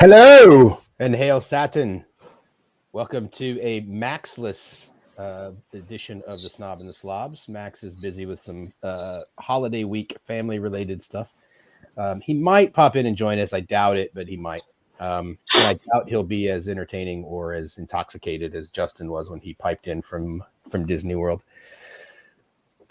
Hello and hail Saturn. Welcome to a Maxless edition of the Snob and the Slobs. Max is busy with some holiday week family related stuff. He might pop in and join us. I doubt it, but he might. And I doubt he'll be as entertaining or as intoxicated as Justin was when he piped in from Disney World.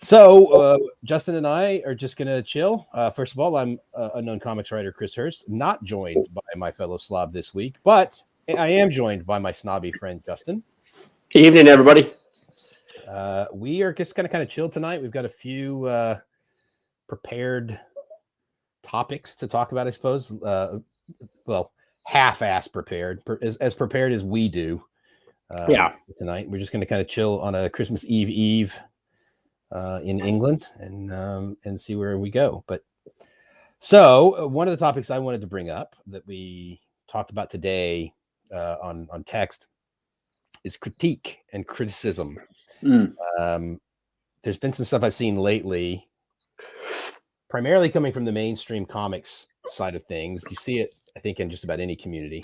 So Justin and I are just going to chill. First of all, I'm unknown comics writer Chris Hurst, not joined by my fellow slob this week, but I am joined by my snobby friend Justin. Good evening, everybody. We are just going to kind of chill tonight. We've got a few prepared topics to talk about, I suppose. Well, half-ass prepared, as prepared as we do. Tonight, we're just going to kind of chill on a Christmas Eve in England and see where we go. But so one of the topics I wanted to bring up that we talked about today on text is critique and criticism. There's been some stuff I've seen lately, primarily coming from the mainstream comics side of things. You see it, I think, in just about any community,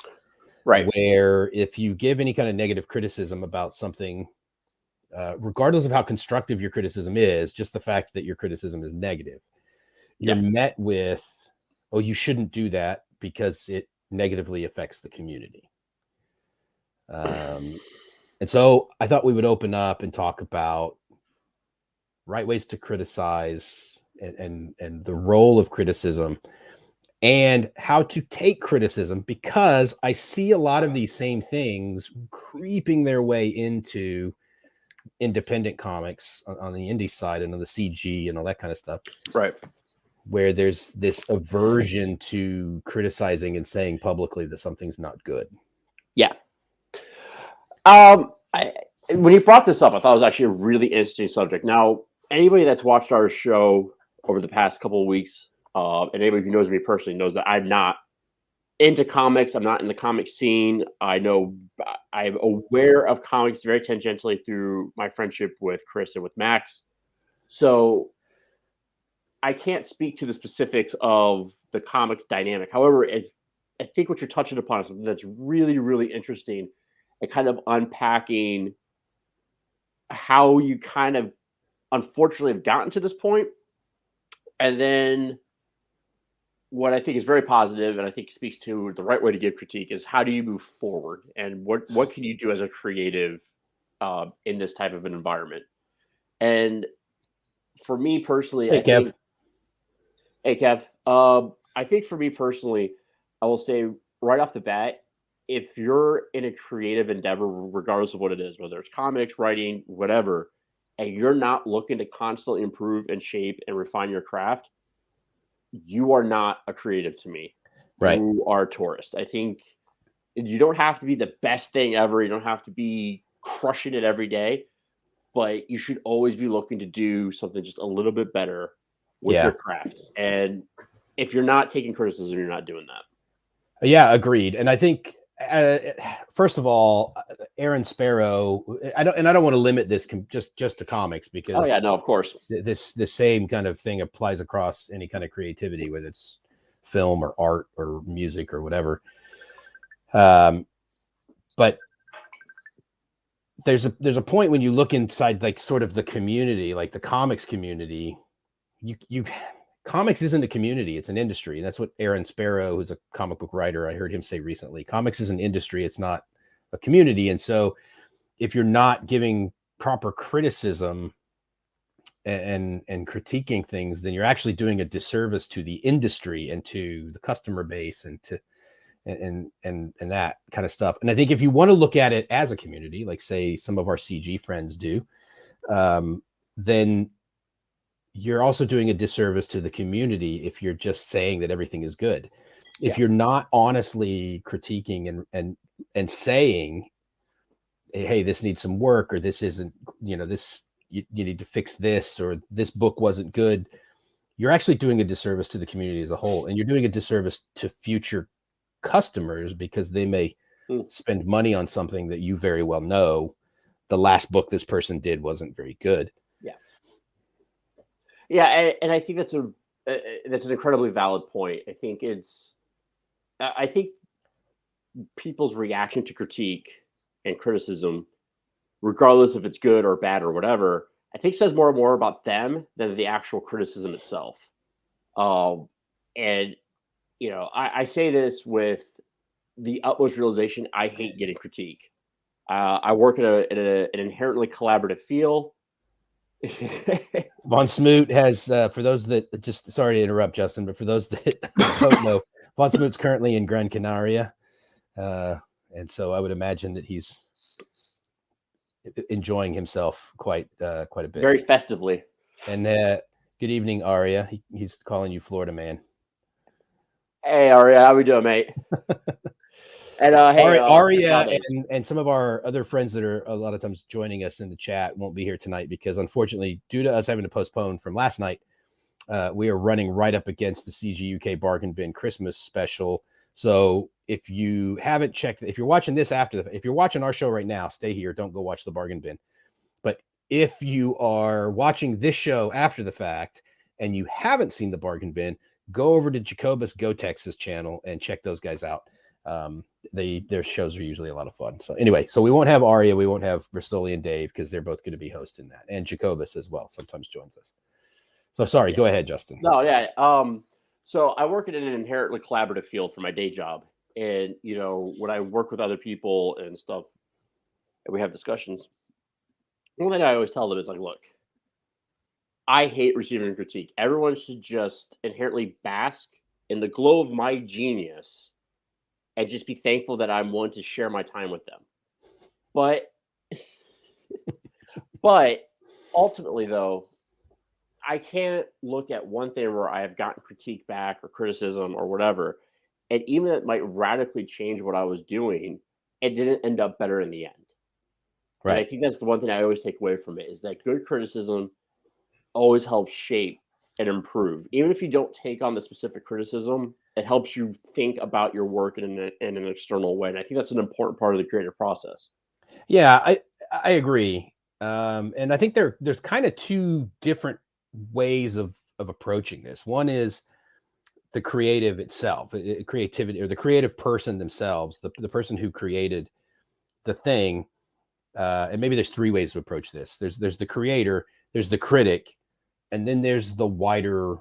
right? Where if you give any kind of negative criticism about something, regardless of how constructive your criticism is, just the fact that your criticism is negative, you're met with, oh, you shouldn't do that because it negatively affects the community. And so I thought we would open up and talk about right ways to criticize and the role of criticism and how to take criticism, because I see a lot of these same things creeping their way into independent comics on the indie side and on the CG and all that kind of stuff, right? Where there's this aversion to criticizing and saying publicly that something's not good. Yeah. When you brought this up, I thought it was actually a really interesting subject. Now, anybody that's watched our show over the past couple of weeks, and anybody who knows me personally knows that I'm not into comics. I'm not in the comic scene. I know I'm aware of comics very tangentially through my friendship with Chris and with Max. So I can't speak to the specifics of the comics dynamic. However, I think what you're touching upon is something that's really, really interesting and kind of unpacking how you kind of unfortunately have gotten to this point. And then what I think is very positive, and I think speaks to the right way to give critique, is how do you move forward, and what can you do as a creative in this type of an environment? And for me personally, Hey, Kev. I think for me personally, I will say right off the bat, if you're in a creative endeavor, regardless of what it is, whether it's comics, writing, whatever, and you're not looking to constantly improve and shape and refine your craft, you are not a creative to me. Right. You are a tourist. I think you don't have to be the best thing ever. You don't have to be crushing it every day, but you should always be looking to do something just a little bit better with your craft. And if you're not taking criticism, you're not doing that. Yeah, agreed. And I think, first of all, Aaron Sparrow, I don't want to limit this just to comics, because of course, this same kind of thing applies across any kind of creativity, whether it's film or art or music or whatever. But there's a point when you look inside, like, sort of the community, like the comics community, you comics isn't a community, it's an industry. And that's what Aaron Sparrow, who's a comic book writer, I heard him say recently. Comics is an industry, it's not a community. And so if you're not giving proper criticism and critiquing things, then you're actually doing a disservice to the industry and to the customer base and to and that kind of stuff. And I think if you want to look at it as a community, like say some of our CG friends do, then you're also doing a disservice to the community if you're just saying that everything is good. If you're not honestly critiquing and saying, hey, this needs some work, or this isn't, this, you need to fix this, or this book wasn't good, you're actually doing a disservice to the community as a whole. And you're doing a disservice to future customers, because they may spend money on something that you very well know the last book this person did wasn't very good. Yeah, and I think that's an incredibly valid point. I think people's reaction to critique and criticism, regardless if it's good or bad or whatever, I think says more and more about them than the actual criticism itself. And I say this with the utmost realization. I hate getting critique. I work in an inherently collaborative field. Von Smoot has, for those that just, sorry to interrupt, Justin, but for those that don't know, Von Smoot's currently in Gran Canaria. And so I would imagine that he's enjoying himself quite a bit. Very festively. And good evening, Aria. He's calling you Florida man. Hey, Aria, how we doing, mate? And hey, Aria and some of our other friends that are a lot of times joining us in the chat won't be here tonight because, unfortunately, due to us having to postpone from last night, we are running right up against the CG UK Bargain Bin Christmas special. So if you haven't checked, if you're watching this if you're watching our show right now, stay here. Don't go watch the Bargain Bin. But if you are watching this show after the fact and you haven't seen the Bargain Bin, go over to Jacobus Go Texas channel and check those guys out. Their shows are usually a lot of fun. So anyway, so we won't have Aria, we won't have Bristoli and Dave because they're both going to be hosting that, and Jacobus as well sometimes joins us. So sorry, go ahead, Justin. No, yeah. So I work in an inherently collaborative field for my day job, and when I work with other people and stuff, and we have discussions, one thing I always tell them is like, look, I hate receiving critique. Everyone should just inherently bask in the glow of my genius and just be thankful that I'm willing to share my time with them. But ultimately, though, I can't look at one thing where I have gotten critique back or criticism or whatever, and even it might radically change what I was doing, it didn't end up better in the end. Right. And I think that's the one thing I always take away from it is that good criticism always helps shape and improve. Even if you don't take on the specific criticism, it helps you think about your work in an external way. And I think that's an important part of the creative process. Yeah, I agree. And I think there's kind of two different ways of approaching this. One is the creative itself, creativity, or the creative person themselves, the person who created the thing. And maybe there's three ways to approach this. There's the creator, there's the critic, and then there's the wider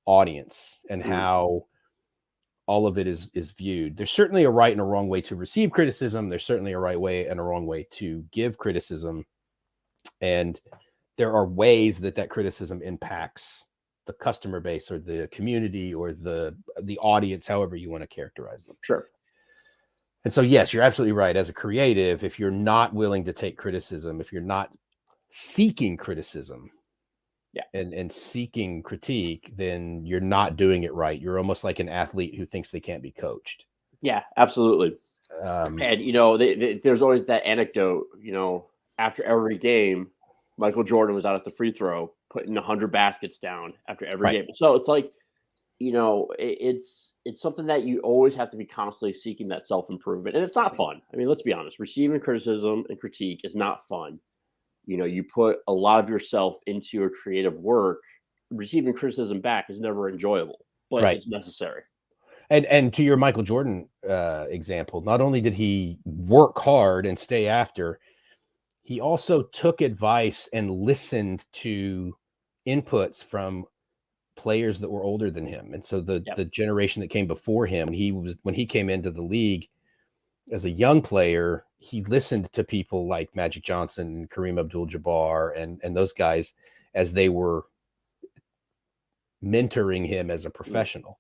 audience and how all of it is viewed. There's certainly a right and a wrong way to receive criticism. There's certainly a right way and a wrong way to give criticism. And there are ways that criticism impacts the customer base or the community or the audience, however you want to characterize them. Sure. And so, yes, you're absolutely right. As a creative, if you're not willing to take criticism, if you're not seeking criticism, and seeking critique, then you're not doing it right. You're almost like an athlete who thinks they can't be coached. Yeah, absolutely. And there's always that anecdote. After every game, Michael Jordan was out at the free throw, putting 100 baskets down after every game. So it's like, it's something that you always have to be constantly seeking that self-improvement, and it's not fun. I mean, let's be honest. Receiving criticism and critique is not fun. You put a lot of yourself into your creative work. Receiving criticism back is never enjoyable, but it's necessary. And to your Michael Jordan example, not only did he work hard and stay after, he also took advice and listened to inputs from players that were older than him. And so the generation that came before him, when he came into the league as a young player, he listened to people like Magic Johnson, Kareem Abdul-Jabbar, and those guys as they were mentoring him as a professional.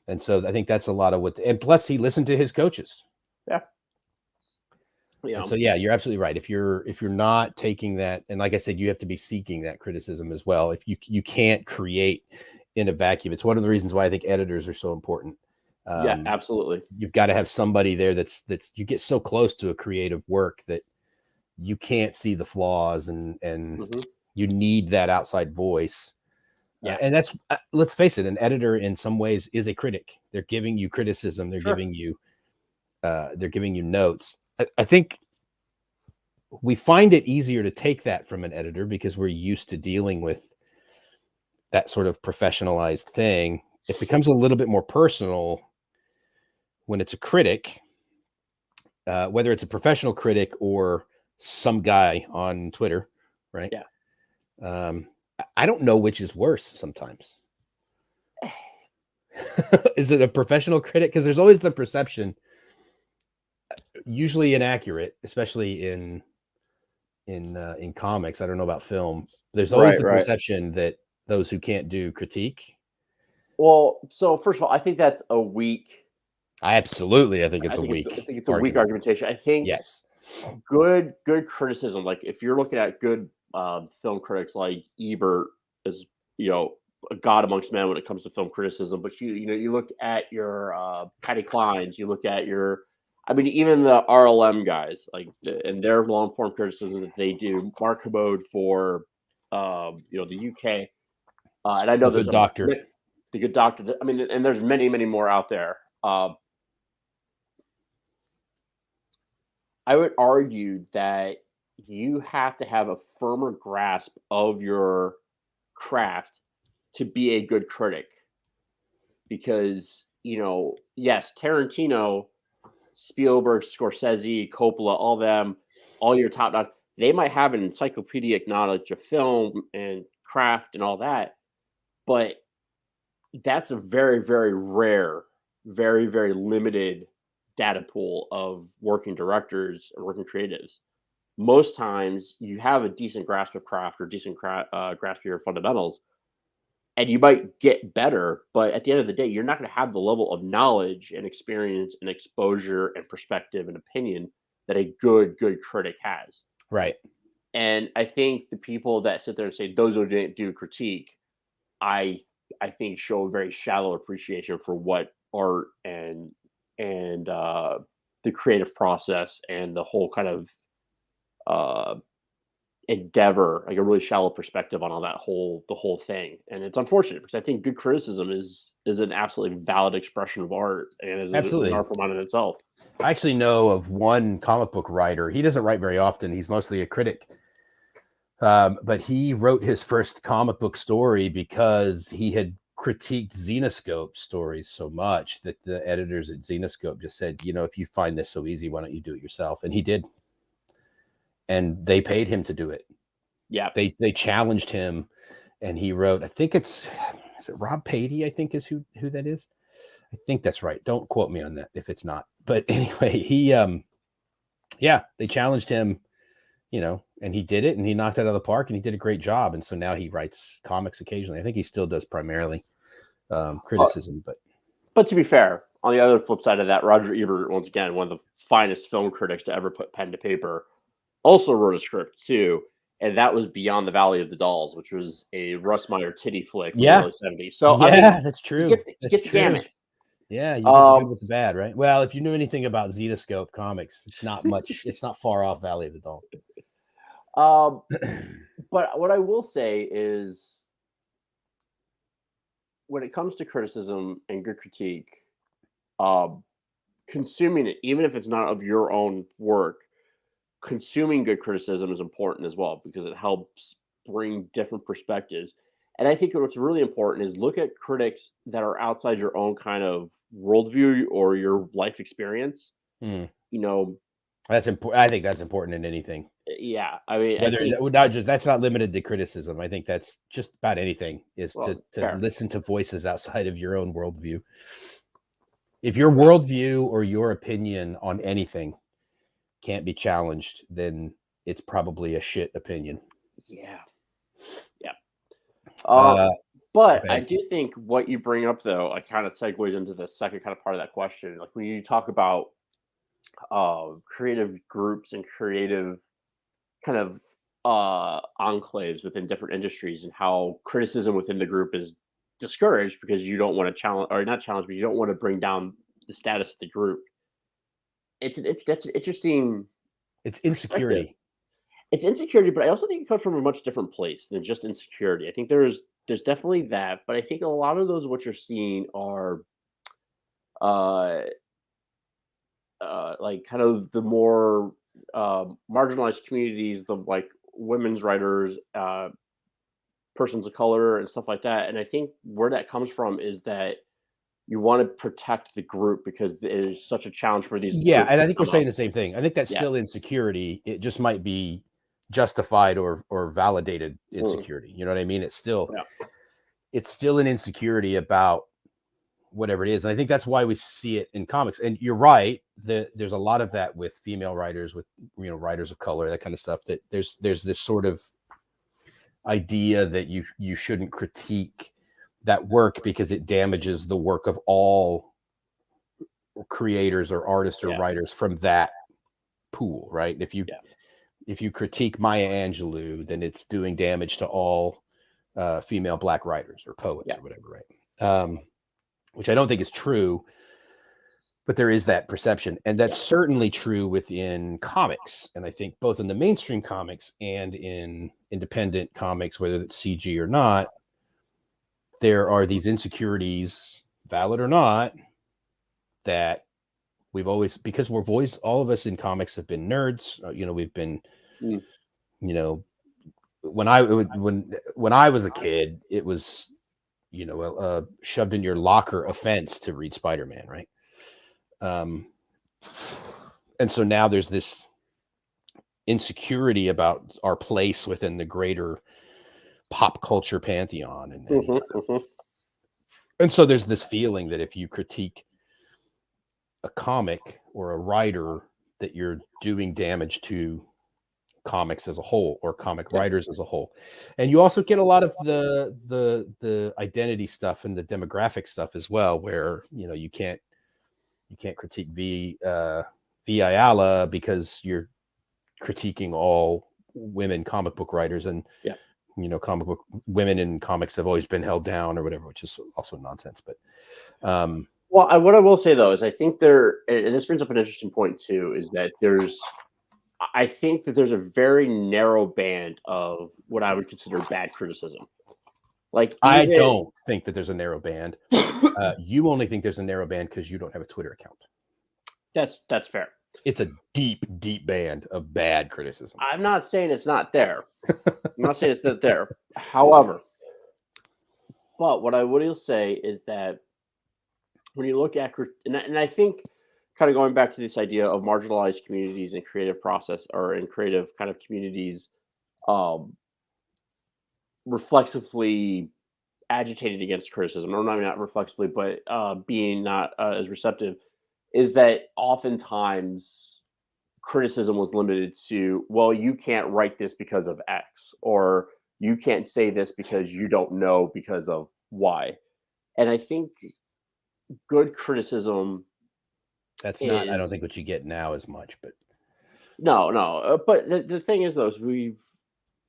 And so I think that's a lot of and plus he listened to his coaches. Yeah. And so, you're absolutely right. If you're not taking that, and like I said, you have to be seeking that criticism as well. If you can't create in a vacuum, it's one of the reasons why I think editors are so important. Absolutely. You've got to have somebody there that's you get so close to a creative work that you can't see the flaws and you need that outside voice. And that's, let's face it, an editor in some ways is a critic. They're giving you criticism. They're giving you notes. I think we find it easier to take that from an editor because we're used to dealing with that sort of professionalized thing. It becomes a little bit more personal when it's a critic, whether it's a professional critic or some guy on Twitter, right? Yeah. I don't know which is worse sometimes. Is it a professional critic? Because there's always the perception, usually inaccurate, especially in comics. I don't know about film. There's always the perception that those who can't do critique. Well, so first of all, I think that's a weak. I think it's a weak. I think it's a weak argumentation. I think yes, good criticism. Like if you're looking at good film critics, like Ebert is, a god amongst men when it comes to film criticism. But you look at your Patty Kleins, you look at even the RLM guys, and their long form criticism that they do. Mark Commode for, the UK, and I know there's Good Doctor. The Good Doctor. I mean, and there's many more out there. I would argue that you have to have a firmer grasp of your craft to be a good critic. Because, yes, Tarantino, Spielberg, Scorsese, Coppola, all your top notch, they might have an encyclopedic knowledge of film and craft and all that, but that's a very, very rare, very, very limited data pool of working directors and working creatives. Most times you have a decent grasp of craft or decent grasp of your fundamentals, and you might get better, but at the end of the day, you're not going to have the level of knowledge and experience and exposure and perspective and opinion that a good critic has. Right. And I think the people that sit there and say those who didn't do critique, I think show a very shallow appreciation for what art and the creative process and the whole kind of endeavor, like a really shallow perspective on the whole thing. And it's unfortunate because I think good criticism is an absolutely valid expression of art and is an art form in itself. I actually know of one comic book writer. He doesn't write very often. He's mostly a critic. But he wrote his first comic book story because he had critiqued Zenescope stories so much that the editors at Zenescope just said, if you find this so easy, why don't you do it yourself? And he did. And they paid him to do it. Yeah. They challenged him, and he wrote, I think is it Rob Patey, I think is who that is. I think that's right. Don't quote me on that if it's not. But anyway, he they challenged him, and he did it, and he knocked it out of the park, and he did a great job. And so now he writes comics occasionally. I think he still does primarily criticism. But to be fair, on the other flip side of that, Roger Ebert, once again, one of the finest film critics to ever put pen to paper, also wrote a script too, and that was Beyond the Valley of the Dolls, which was a Russ Meyer titty flick from the early 70s. So that's true. You get the gamut. Yeah, you get the good with the bad, right? Well, if you knew anything about Zenescope comics, it's not much. It's not far off Valley of the Dolls. But what I will say is, when it comes to criticism and good critique, consuming it, even if it's not of your own work, consuming good criticism is important as well because it helps bring different perspectives. And I think what's really important is look at critics that are outside your own kind of worldview or your life experience. That's important. I think that's important in anything. Yeah, I mean, that's not limited to criticism. I think that's just about anything is to listen to voices outside of your own worldview. If your worldview or your opinion on anything can't be challenged, then it's probably a shit opinion. Yeah. But okay. I do think what you bring up, though, kind of segues into the second kind of part of that question. Like when you talk about creative groups and creative kind of enclaves within different industries and how criticism within the group is discouraged because you don't want to challenge, or not challenge, but you don't want to bring down the status of the group. That's interesting. It's insecurity. It's insecurity, but I also think it comes from a much different place than just insecurity. I think there's definitely that, but I think a lot of those what you're seeing are like kind of the more marginalized communities, the like women's writers, persons of color and stuff like that. And I think where that comes from is that you want to protect the group because it is such a challenge for these. Yeah, groups and to I think we're come saying up. the same thing. I think that's Yeah. still insecurity. It just might be justified or validated Mm. insecurity. You know what I mean? It's still Yeah. an insecurity about whatever it is. And I think that's why we see it in comics. And you're right, there's a lot of that with female writers, with writers of color, that kind of stuff, that there's this sort of idea that you shouldn't critique that work because it damages the work of all creators or artists or writers from that pool, right? If you critique Maya Angelou, then it's doing damage to all female Black writers or poets or whatever, right? Which I don't think is true, but there is that perception, and that's certainly true within comics. And I think both in the mainstream comics and in independent comics, whether it's CG or not, there are these insecurities, valid or not, that we've always, because all of us in comics have been nerds. We've been, when I was a kid, it was, shoved in your locker offense to read Spider-Man, right? And so now there's this insecurity about our place within the greater pop culture pantheon, and so there's this feeling that if you critique a comic or a writer, that you're doing damage to comics as a whole, or comic writers as a whole. And you also get a lot of the identity stuff and the demographic stuff as well, where you can't critique Ayala because you're critiquing all women comic book writers, and comic book women in comics have always been held down or whatever, which is also nonsense. But well, what I will say though is I think and this brings up an interesting point too, is that I think that there's a very narrow band of what I would consider bad criticism. Like, I don't think that there's a narrow band. You only think there's a narrow band because you don't have a Twitter account. That's fair. It's a deep band of bad criticism. I'm not saying it's not there. I'm not saying it's not there. However, but what I will say is that when you look at, and I think kind of going back to this idea of marginalized communities and creative process, or in creative kind of communities, reflexively agitated against criticism, or not reflexively, but being not as receptive, is that oftentimes criticism was limited to, well, you can't write this because of X, or you can't say this because you don't know because of Y. And I think good criticism, that's not, I don't think what you get now as much, but no. But the thing is, though, is we've,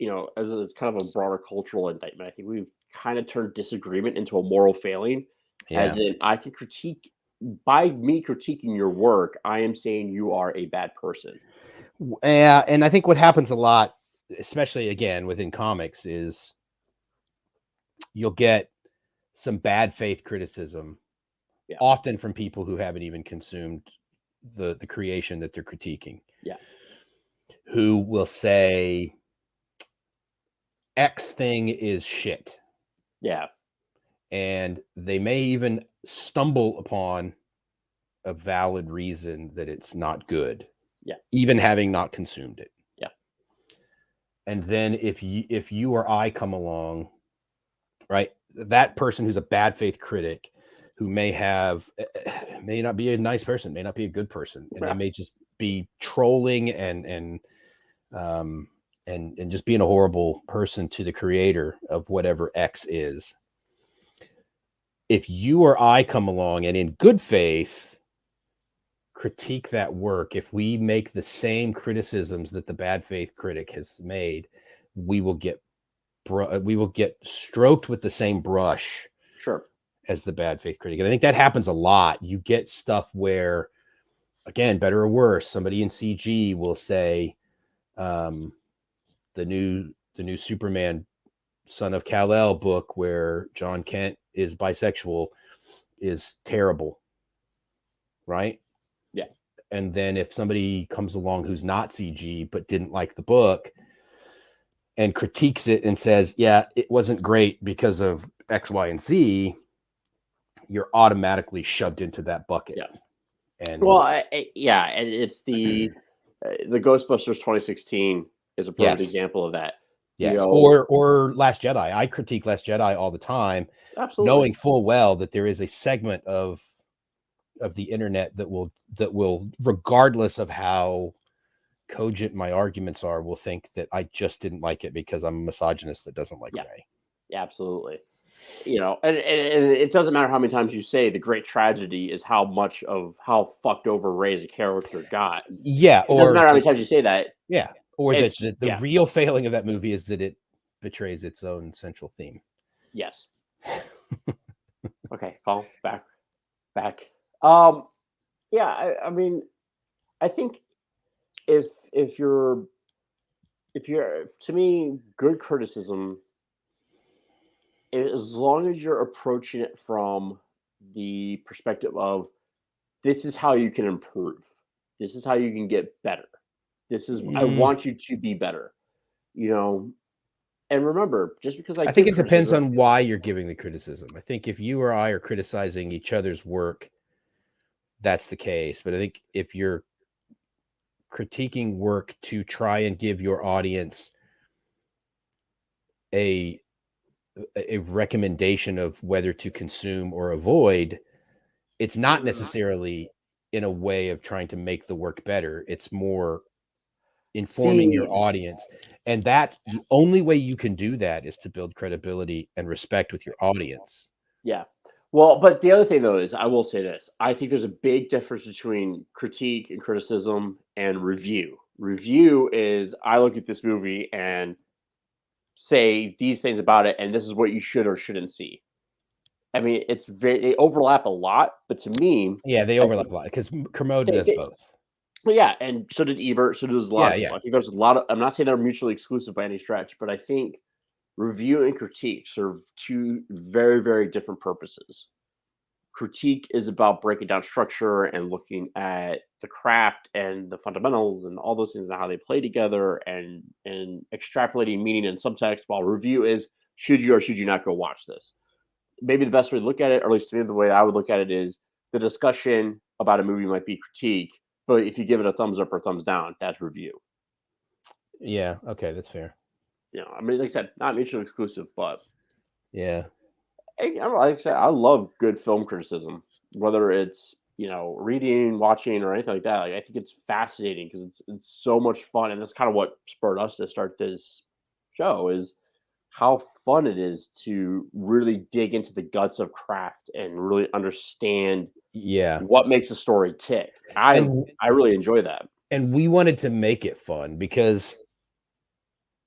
as a kind of a broader cultural indictment, I think we've kind of turned disagreement into a moral failing. As in, I can critique, by me critiquing your work, I am saying you are a bad person. Yeah, and I think what happens a lot, especially again within comics, is you'll get some bad faith criticism, often from people who haven't even consumed the creation that they're critiquing. Yeah. Who will say X thing is shit. Yeah. And they may even stumble upon a valid reason that it's not good. Yeah. Even having not consumed it. Yeah. And then if you or I come along, right, that person who's a bad faith critic, who may not be a nice person, may not be a good person, and they may just be trolling and just being a horrible person to the creator of whatever X is. If you or I come along and in good faith critique that work, if we make the same criticisms that the bad faith critic has made, we will get stroked with the same brush as the bad faith critic. And I think that happens a lot. You get stuff where, again, better or worse, somebody in CG will say the new Superman Son of Kal-El book, where John Kent is bisexual, is terrible, right? Yeah. And then if somebody comes along who's not CG but didn't like the book and critiques it and says, yeah, it wasn't great because of X, Y, and Z, you're automatically shoved into that bucket. Yeah. And Well, and it's the Ghostbusters 2016 is a perfect example of that. Yes, or Last Jedi. I critique Last Jedi all the time, absolutely, knowing full well that there is a segment of the internet that will, regardless of how cogent my arguments are, will think that I just didn't like it because I'm a misogynist that doesn't like Ray. Yeah, absolutely. And it doesn't matter how many times you say the great tragedy is how much of how fucked over Ray as a character got. Yeah, it doesn't matter how many times you say that. Yeah, or that the real failing of that movie is that it betrays its own central theme. Yes. Okay, Paul, back. Yeah, I mean, I think if you're to me, good criticism, as long as you're approaching it from the perspective of this is how you can improve, this is how you can get better, this is I want you to be better, and remember, just because I think it depends on why you're giving the criticism. I think if you or I are criticizing each other's work, that's the case. But I think if you're critiquing work to try and give your audience a recommendation of whether to consume or avoid, it's not necessarily in a way of trying to make the work better. It's more informing your audience, and that the only way you can do that is to build credibility and respect with your audience. Yeah. Well, but the other thing though is I will say this. I think there's a big difference between critique and criticism and review. Review is I look at this movie and say these things about it, and this is what you should or shouldn't see. I mean, they overlap a lot, but to me, they overlap a lot because Kermode does both. Well, yeah, and so did Ebert. So does a lot of people. Yeah. I think there's a lot of. I'm not saying they're mutually exclusive by any stretch, but I think review and critique serve two very, very different purposes. Critique is about breaking down structure and looking at the craft and the fundamentals and all those things and how they play together and extrapolating meaning and subtext, while review is should you or should you not go watch this. Maybe the best way to look at it, or at least the way I would look at it, is the discussion about a movie might be critique, but if you give it a thumbs up or thumbs down, that's review. Yeah, okay, that's fair. I mean, like I said, not mutually exclusive, but yeah. Like I said, I love good film criticism, whether it's reading, watching, or anything like that. Like, I think it's fascinating because it's so much fun, and that's kind of what spurred us to start this show. Is how fun it is to really dig into the guts of craft and really understand what makes a story tick. I really enjoy that. And we wanted to make it fun because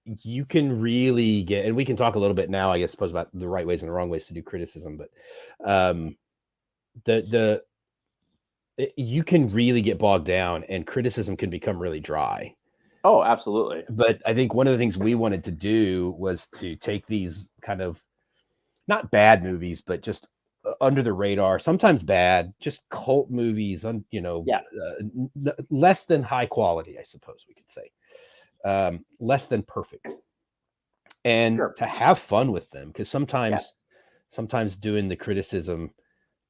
you can really get, and we can talk a little bit now, I suppose, about the right ways and the wrong ways to do criticism, but you can really get bogged down and criticism can become really dry. Oh, absolutely. But I think one of the things we wanted to do was to take these kind of not bad movies, but just under the radar, sometimes bad, just cult movies, less than high quality, I suppose we could say, less than perfect, and to have fun with them, because sometimes doing the criticism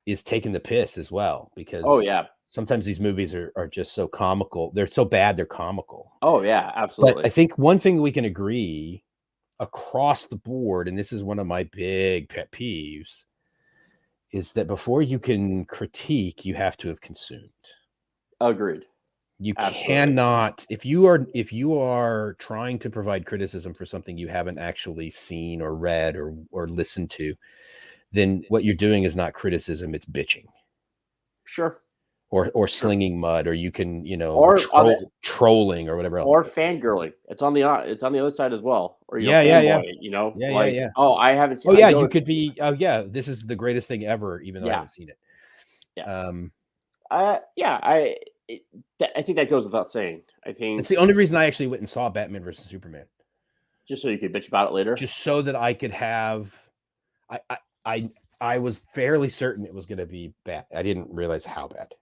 is taking the piss as well, because sometimes these movies are just so comical. They're so bad, they're comical. Oh, yeah, absolutely. But I think one thing we can agree across the board, and this is one of my big pet peeves, is that before you can critique, you have to have consumed. Agreed. You cannot, if you are trying to provide criticism for something you haven't actually seen or read or listened to, then what you're doing is not criticism, it's bitching. Sure. Or slinging mud, or you can, trolling or whatever else. Or fangirling. It's on the other side as well. Or fanboy, oh, I haven't seen. Oh yeah, you could be. Oh yeah, this is the greatest thing ever, even though I haven't seen it. Yeah. I think that goes without saying. I think it's the only reason I actually went and saw Batman versus Superman. Just so you could bitch about it later. Just so that I could have. I was fairly certain it was going to be bad. I didn't realize how bad.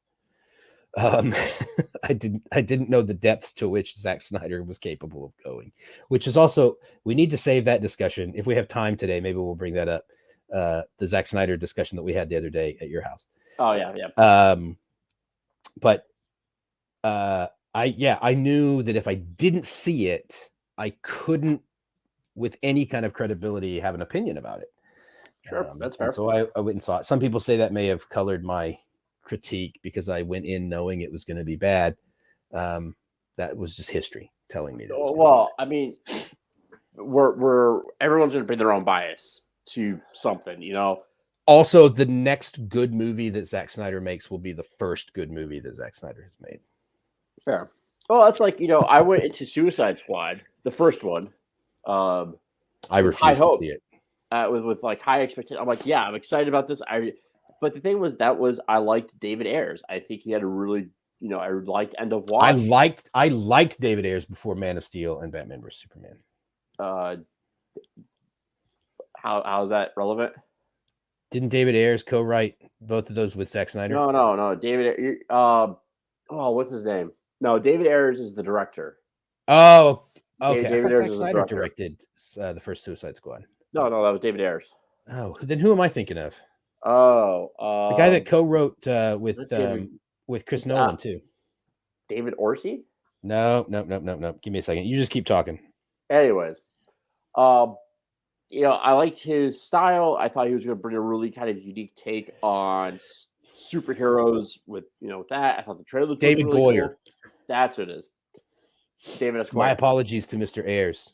I didn't know the depths to which Zack Snyder was capable of going, which is also, we need to save that discussion. If we have time today, maybe we'll bring that up. the Zack Snyder discussion that we had the other day at your house. Oh yeah. But I knew that if I didn't see it, I couldn't, with any kind of credibility, have an opinion about it. Sure, that's fair. And so I went and saw it. Some people say that may have colored my critique because I went in knowing it was going to be bad. That was just history telling me that. Well, I mean, we're everyone's going to bring their own bias to something, you know. Also, the next good movie that Zack Snyder makes will be the first good movie that Zack Snyder has made. Fair. Well, that's like, you know, I went into Suicide Squad, the first one. I refuse to see it. With like high expectations. I'm like, yeah, I'm excited about this. But the thing was, I liked David Ayers. I think he had a really, you know, I liked End of Watch. I liked David Ayers before Man of Steel and Batman vs Superman. How is that relevant? Didn't David Ayers co-write both of those with Zack Snyder? No. David. What's his name? No, David Ayers is the director. Oh, okay. David I Ayers thought Zack Snyder directed the first Suicide Squad. No, that was David Ayers. Oh, then who am I thinking of? Oh, the guy that co-wrote with Chris Nolan too. David Orsi? No. Give me a second. You just keep talking. Anyways, you know, I liked his style. I thought he was going to bring a really kind of unique take on superheroes with, you know, that. I thought the trailer looked David really Goyer. Cool. That's what it is. David S. Goyer. My apologies to Mr. Ayers.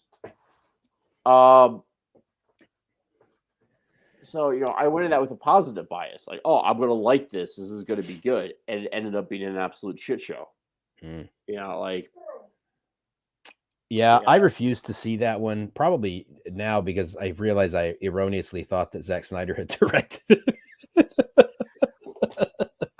So, you know, I went in that with a positive bias. Like, oh, I'm going to like this. This is going to be good. And it ended up being an absolute shit show. You know, like. Yeah, I refuse to see that one Probably now because I realized I erroneously thought that Zack Snyder had directed it.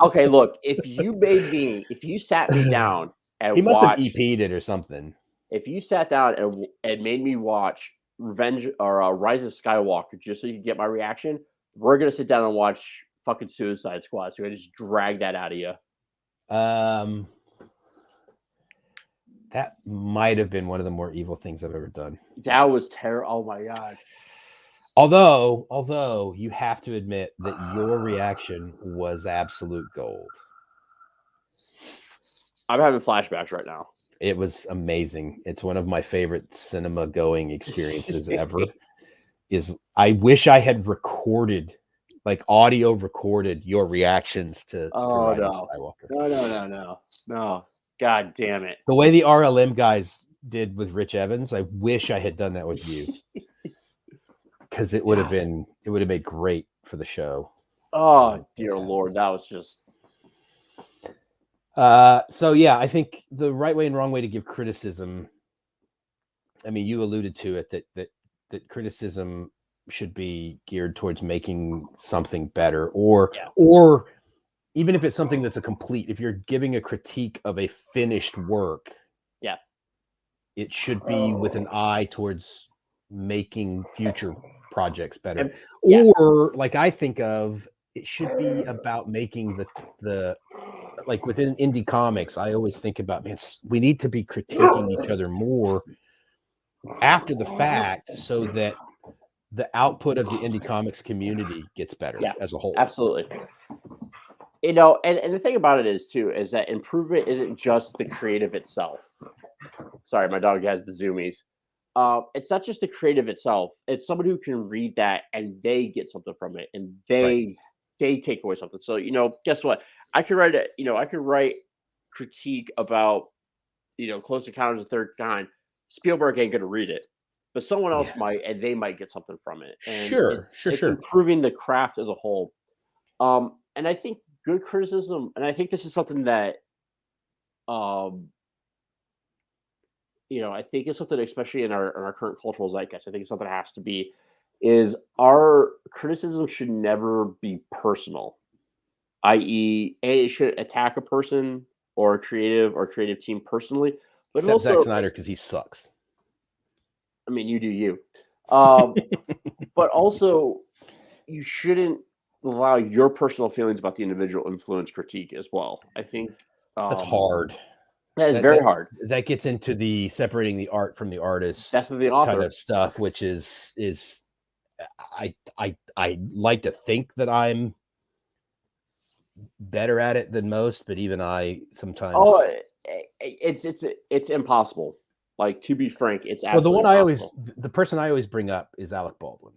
Okay, look, if you sat me down and he must have EP'd it or something. If you sat down and made me watch Revenge or Rise of Skywalker just so you could get my reaction, we're gonna sit down and watch fucking Suicide Squad. So I just drag that out of you. That might have been one of the more evil things I've ever done. That was terrible. Oh my god. Although you have to admit that your reaction was absolute gold. I'm having flashbacks right now. It was amazing. It's one of my favorite cinema going experiences ever. I wish I had audio recorded your reactions to Rise of Skywalker. No. God damn it. The way the RLM guys did with Rich Evans, I wish I had done that with you. Because it would have been great for the show. Oh, dear Lord. That was just. So yeah, I think the right way and wrong way to give criticism. I mean, you alluded to it that criticism should be geared towards making something better, or even if it's something that's if you're giving a critique of a finished work, it should be with an eye towards making future projects better. Or like I think of, it should be about making the like within indie comics, I always think about, man, we need to be critiquing each other more after the fact so that the output of the indie comics community gets better as a whole. Absolutely. You know, and the thing about it is that improvement isn't just the creative itself. Sorry, my dog has the zoomies. It's not just the creative itself. It's someone who can read that and they get something from it, and they take away something. So, you know, guess what? I could write critique about, you know, Close Encounters of the Third Kind. Spielberg ain't gonna read it, but someone else might, and they might get something from it. And it's improving the craft as a whole. And I think good criticism, and I think this is something that, you know, I think it's something, especially in our current cultural zeitgeist, I think it's something that has to be, is our criticism should never be personal, i.e., it should attack a person or a creative team personally. But except also, Zack Snyder, because he sucks. I mean, you do you. But also, you shouldn't allow your personal feelings about the individual influence critique as well. I think that's hard. That is very hard. That gets into the separating the art from the artist, death of the author kind of stuff, which is I like to think that I'm better at it than most, but even I sometimes. Oh, it's impossible. Like, to be frank, it's Well, absolutely impossible. the person I always bring up is Alec Baldwin.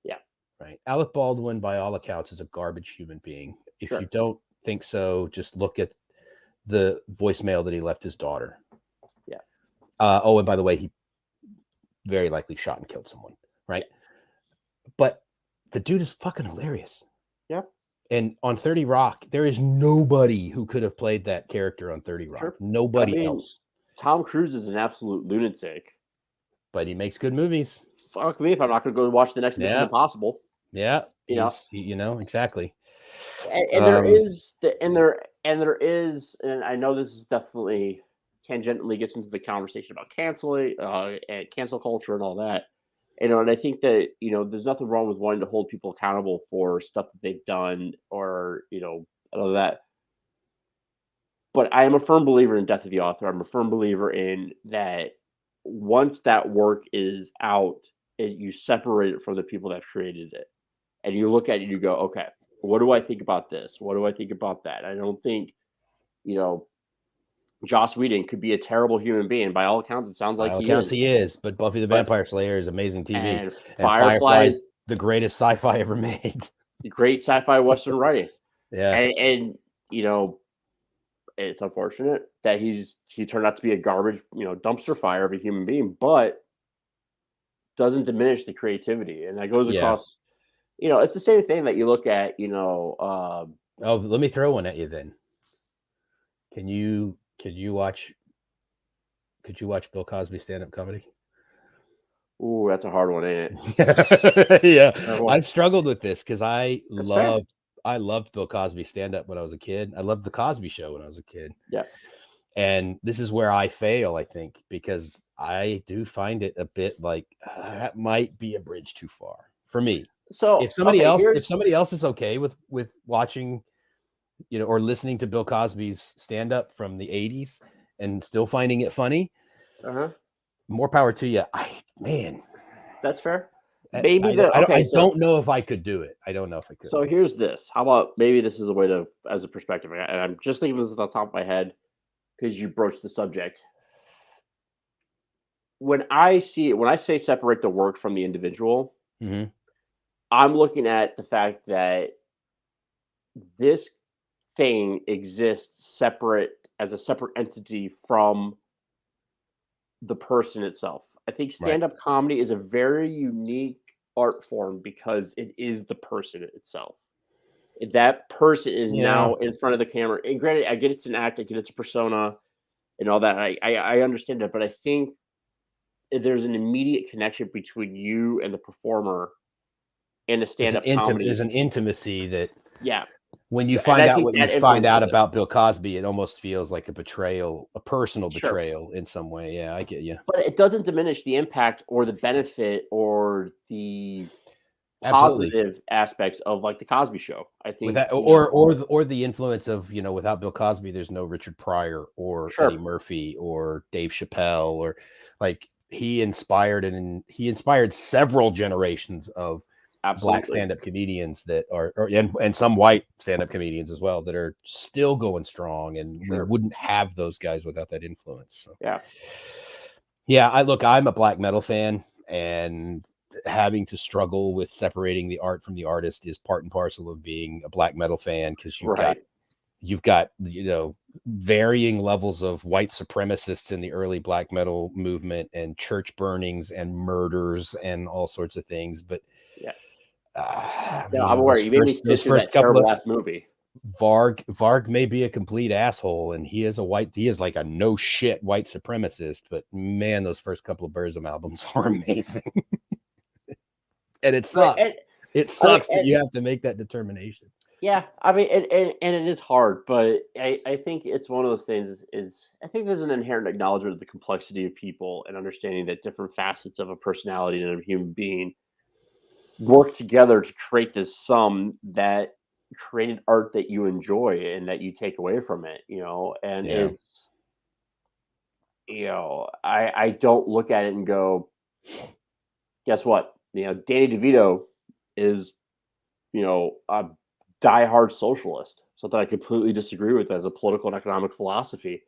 Yeah. Right. Alec Baldwin, by all accounts, is a garbage human being. If Sure. you don't think so, just look at the voicemail that he left his daughter. Yeah. Oh, and by the way, he very likely shot and killed someone. Right. But the dude is fucking hilarious. Yeah. And on 30 Rock, there is nobody who could have played that character on 30 Rock. Sure. Nobody else. Tom Cruise is an absolute lunatic. But he makes good movies. Fuck me if I'm not going to go watch the next Mission Impossible. Yeah. You know, exactly. And there is, and I know this is definitely tangentially gets into the conversation about canceling, and cancel culture and all that. And I think that, there's nothing wrong with wanting to hold people accountable for stuff that they've done or, all of that. But I am a firm believer in death of the author. I'm a firm believer in that once that work is out, you separate it from the people that created it. And you look at it and you go, okay, what do I think about this? What do I think about that? I don't think, Joss Whedon could be a terrible human being. By all accounts, it sounds like he is. But Buffy the Vampire Slayer is amazing TV. And Firefly is the greatest sci-fi ever made. Great sci-fi Western writing. Yeah. And it's unfortunate that he turned out to be a garbage, dumpster fire of a human being, but doesn't diminish the creativity. And that goes across, it's the same thing that you look at, oh, let me throw one at you then. Could you watch Bill Cosby stand-up comedy? Ooh, that's a hard one, ain't it? Yeah. I've struggled with this because I loved Bill Cosby stand-up when I was a kid. I loved the Cosby Show when I was a kid. Yeah. And this is where I fail, I think, because I do find it a bit like that might be a bridge too far for me. So if somebody else is okay with watching, or listening to Bill Cosby's stand-up from the 80s and still finding it funny, more power to you. That's fair. Maybe I don't know if I could do it. I don't know if I could. So here's this. How about maybe this is a way to, as a perspective, and I'm just thinking this at the top of my head because you broached the subject. When I say separate the work from the individual, I'm looking at the fact that this thing exists as a separate entity from the person itself. I think stand-up comedy is a very unique art form because it is the person itself. That person is now in front of the camera. And granted, I get it's an act, I get it's a persona and all that. I understand that, but I think there's an immediate connection between you and the performer in a stand-up comedy. There's an intimacy that when you And find I out think what that you find out influences it. about Bill Cosby, it almost feels like a betrayal, a personal betrayal in some way. Yeah, I get you. But it doesn't diminish the impact or the benefit or the positive aspects of like the Cosby Show. I think with that, or the influence of, without Bill Cosby, there's no Richard Pryor or Eddie Murphy or Dave Chappelle, or like he inspired several generations of Black stand-up comedians that are, and some white stand-up comedians as well that are still going strong, and we wouldn't have those guys without that influence. So. I'm a black metal fan, and having to struggle with separating the art from the artist is part and parcel of being a black metal fan, because you've got varying levels of white supremacists in the early black metal movement, and church burnings and murders and all sorts of things, but I'm aware. You made me still see that terrible ass movie. Varg may be a complete asshole, and he is like a no shit white supremacist, but man, those first couple of Burzum albums are amazing. And it sucks. It sucks that you have to make that determination. Yeah, I mean, and it is hard, but I think it's one of those things I think there's an inherent acknowledgement of the complexity of people and understanding that different facets of a personality and a human being work together to create this sum that created art that you enjoy and that you take away from it, and it's, I don't look at it and go, guess what? Danny DeVito is, a diehard socialist, something I completely disagree with as a political and economic philosophy.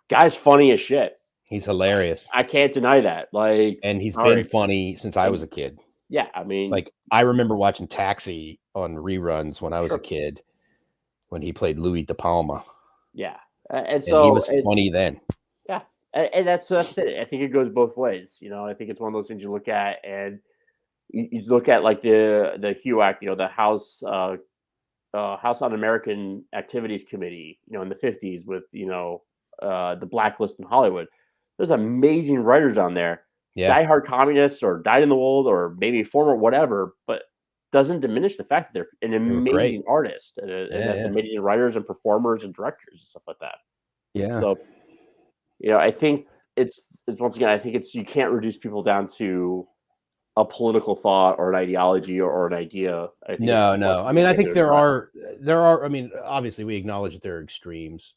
Guy's funny as shit. He's hilarious. I can't deny that. Like, And he's sorry. been funny since I was a kid. Yeah, I mean, Like, I remember watching Taxi on reruns when I was Sure. a kid, when he played Louis De Palma. yeah. And he was funny then. Yeah. And that's it. I think it goes both ways. I think it's one of those things you look at, and you look at like the HUAC, the House House Un-American Activities Committee, in the 50s with, the blacklist in Hollywood. There's amazing writers on there. Yeah. Diehard communists or dyed in the wool or maybe former whatever, but doesn't diminish the fact that they're an amazing artist and have amazing writers and performers and directors and stuff like that. Yeah. So, I think it's once again, I think it's, you can't reduce people down to a political thought or an ideology or an idea. No. I mean, I think there are, I mean, obviously we acknowledge that there are extremes.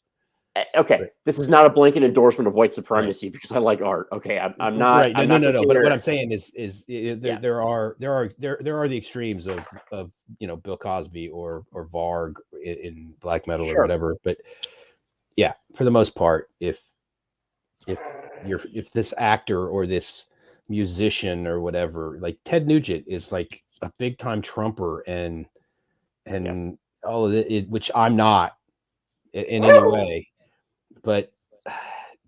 Okay, this is not a blanket endorsement of white supremacy because I like art. Okay, I'm not. Right. No. But what I'm saying is Yeah. there are the extremes of Bill Cosby or Varg in black metal Sure. or whatever. But yeah, for the most part, if this actor or this musician or whatever, like Ted Nugent is like a big time Trumper and all of it, which I'm not in any way. But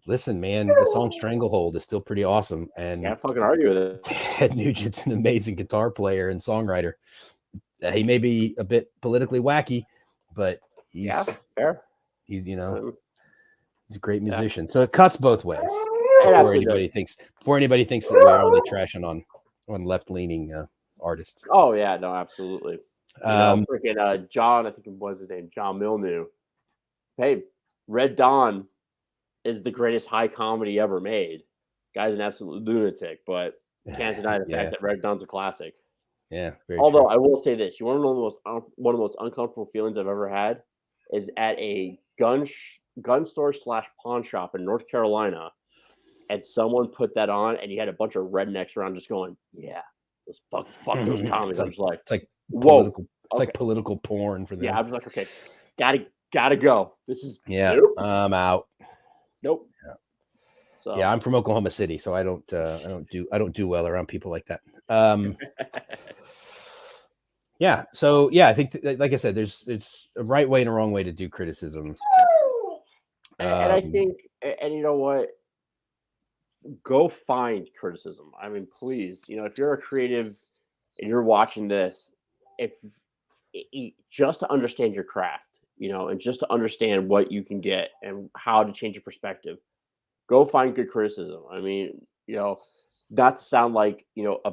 listen, man, the song Stranglehold is still pretty awesome. And can't fucking argue with it. Ted Nugent's an amazing guitar player and songwriter. He may be a bit politically wacky, but he's fair. He's a great musician. So it cuts both ways. Before anybody thinks that we're only trashing on left-leaning artists. Oh yeah, no, absolutely. Freaking John, I think it was his name, John Milnew. Hey, Red Dawn is the greatest high comedy ever made. Guy's an absolute lunatic, but can't deny the fact that Red Dawn's a classic. Yeah. Although I will say this, you want to know one of the most uncomfortable feelings I've ever had is at a gun store / pawn shop in North Carolina, and someone put that on, and you had a bunch of rednecks around just going, "Yeah, fuck those comedies." I'm just like, it's like whoa, political, it's like political porn for them. Yeah, I was like, okay, gotta go. This is nope. I'm out. Nope. Yeah. So yeah, I'm from Oklahoma City, so I don't do well around people like that. Yeah. So yeah, I think like I said, it's a right way and a wrong way to do criticism. And I think, and you know what? Go find criticism. I mean, please, if you're a creative and you're watching this, just to understand your craft, and just to understand what you can get and how to change your perspective, go find good criticism. I mean, not to sound like, a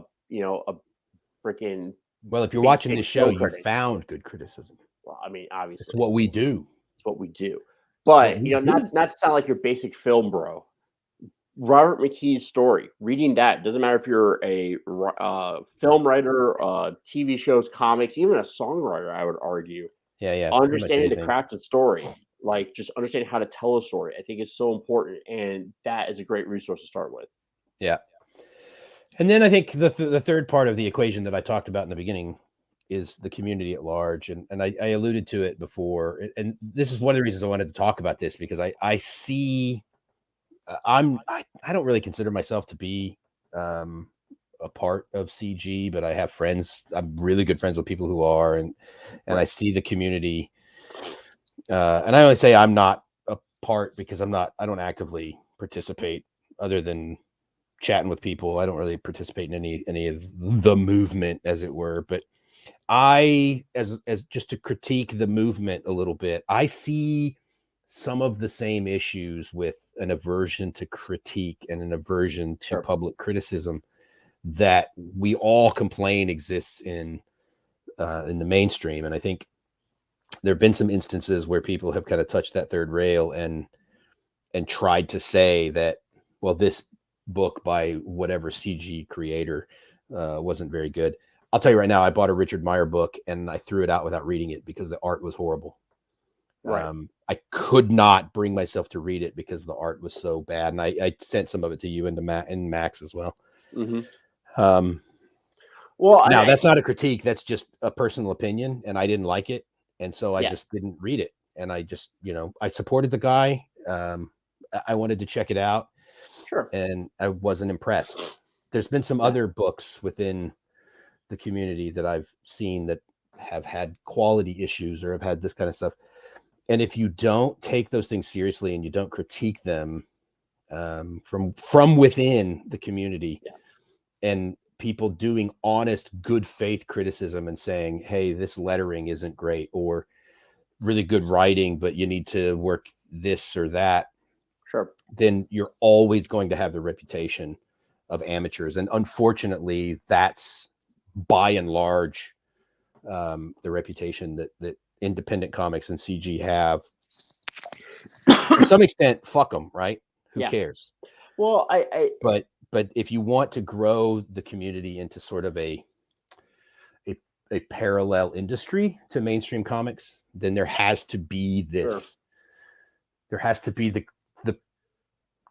freaking. Well, if you're watching this show, you found good criticism. Well, I mean, obviously, it's what we do. It's what we do. But not to sound like your basic film bro. Robert McKee's story, reading that, doesn't matter if you're a film writer, TV shows, comics, even a songwriter, I would argue. Yeah. Understanding the craft of story, like just understanding how to tell a story, I think is so important, and that is a great resource to start with. Yeah. And then I think the third part of the equation that I talked about in the beginning is the community at large. And I alluded to it before. And this is one of the reasons I wanted to talk about this, because I see... I don't really consider myself to be a part of CG, but I have friends. I'm really good friends with people who are, and I see the community. And I only say I'm not a part because I don't actively participate other than chatting with people. I don't really participate in any of the movement, as it were. But I, as just to critique the movement a little bit, I see some of the same issues with an aversion to critique and an aversion to public criticism that we all complain exists in the mainstream. And I think there have been some instances where people have kind of touched that third rail and tried to say that, well, this book by whatever CG creator wasn't very good. I'll tell you right now, I bought a Richard Meyer book and I threw it out without reading it because the art was horrible. Right. I could not bring myself to read it because the art was so bad, and I sent some of it to you and Max as well. Mm-hmm. Well, Now that's not a critique. That's just a personal opinion, and I didn't like it, and so I just didn't read it. And I just, I supported the guy. I wanted to check it out, sure. and I wasn't impressed. There's been some other books within the community that I've seen that have had quality issues or have had this kind of stuff. And if you don't take those things seriously and you don't critique them from within the community, and people doing honest, good faith criticism and saying, hey, this lettering isn't great, or really good writing, but you need to work this or that, sure, then you're always going to have the reputation of amateurs. And unfortunately, that's by and large the reputation that independent comics and CG have. To some extent, fuck them, right? Who cares? Well, but if you want to grow the community into sort of a parallel industry to mainstream comics, then there has to be this. Sure. There has to be the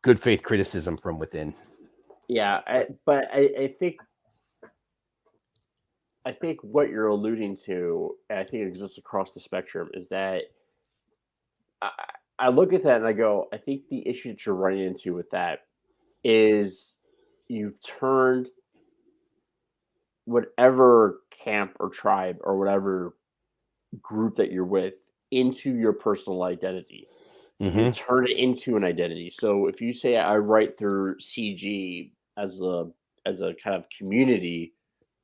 good faith criticism from within. Yeah, I think what you're alluding to, and I think it exists across the spectrum, is that I look at that and I go, I think the issue that you're running into with that is you've turned whatever camp or tribe or whatever group that you're with into your personal identity. Mm-hmm. You turn it into an identity. So if you say I write through CG as a kind of community,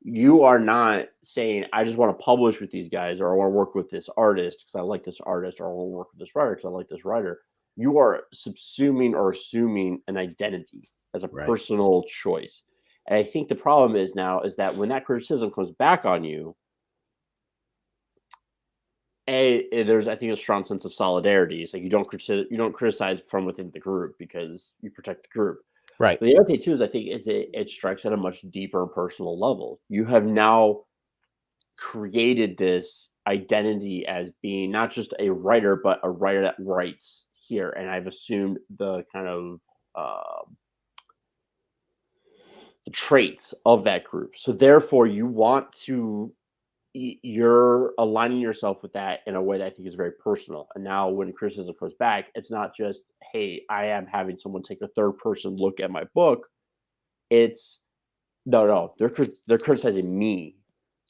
you are not saying I just want to publish with these guys, or I want to work with this artist because I like this artist, or I want to work with this writer because I like this writer. You are subsuming or assuming an identity as a personal choice. And I think the problem is now is that when that criticism comes back on you, there's I think a strong sense of solidarity. It's like you don't criticize from within the group because you protect the group. Right. But the other thing too is I think it strikes at a much deeper personal level. You have now created this identity as being not just a writer, but a writer that writes here. And I've assumed the kind of the traits of that group. So therefore you're aligning yourself with that in a way that I think is very personal. And now when criticism comes back, it's not just, hey, I am having someone take a third person look at my book. It's no, they're criticizing me.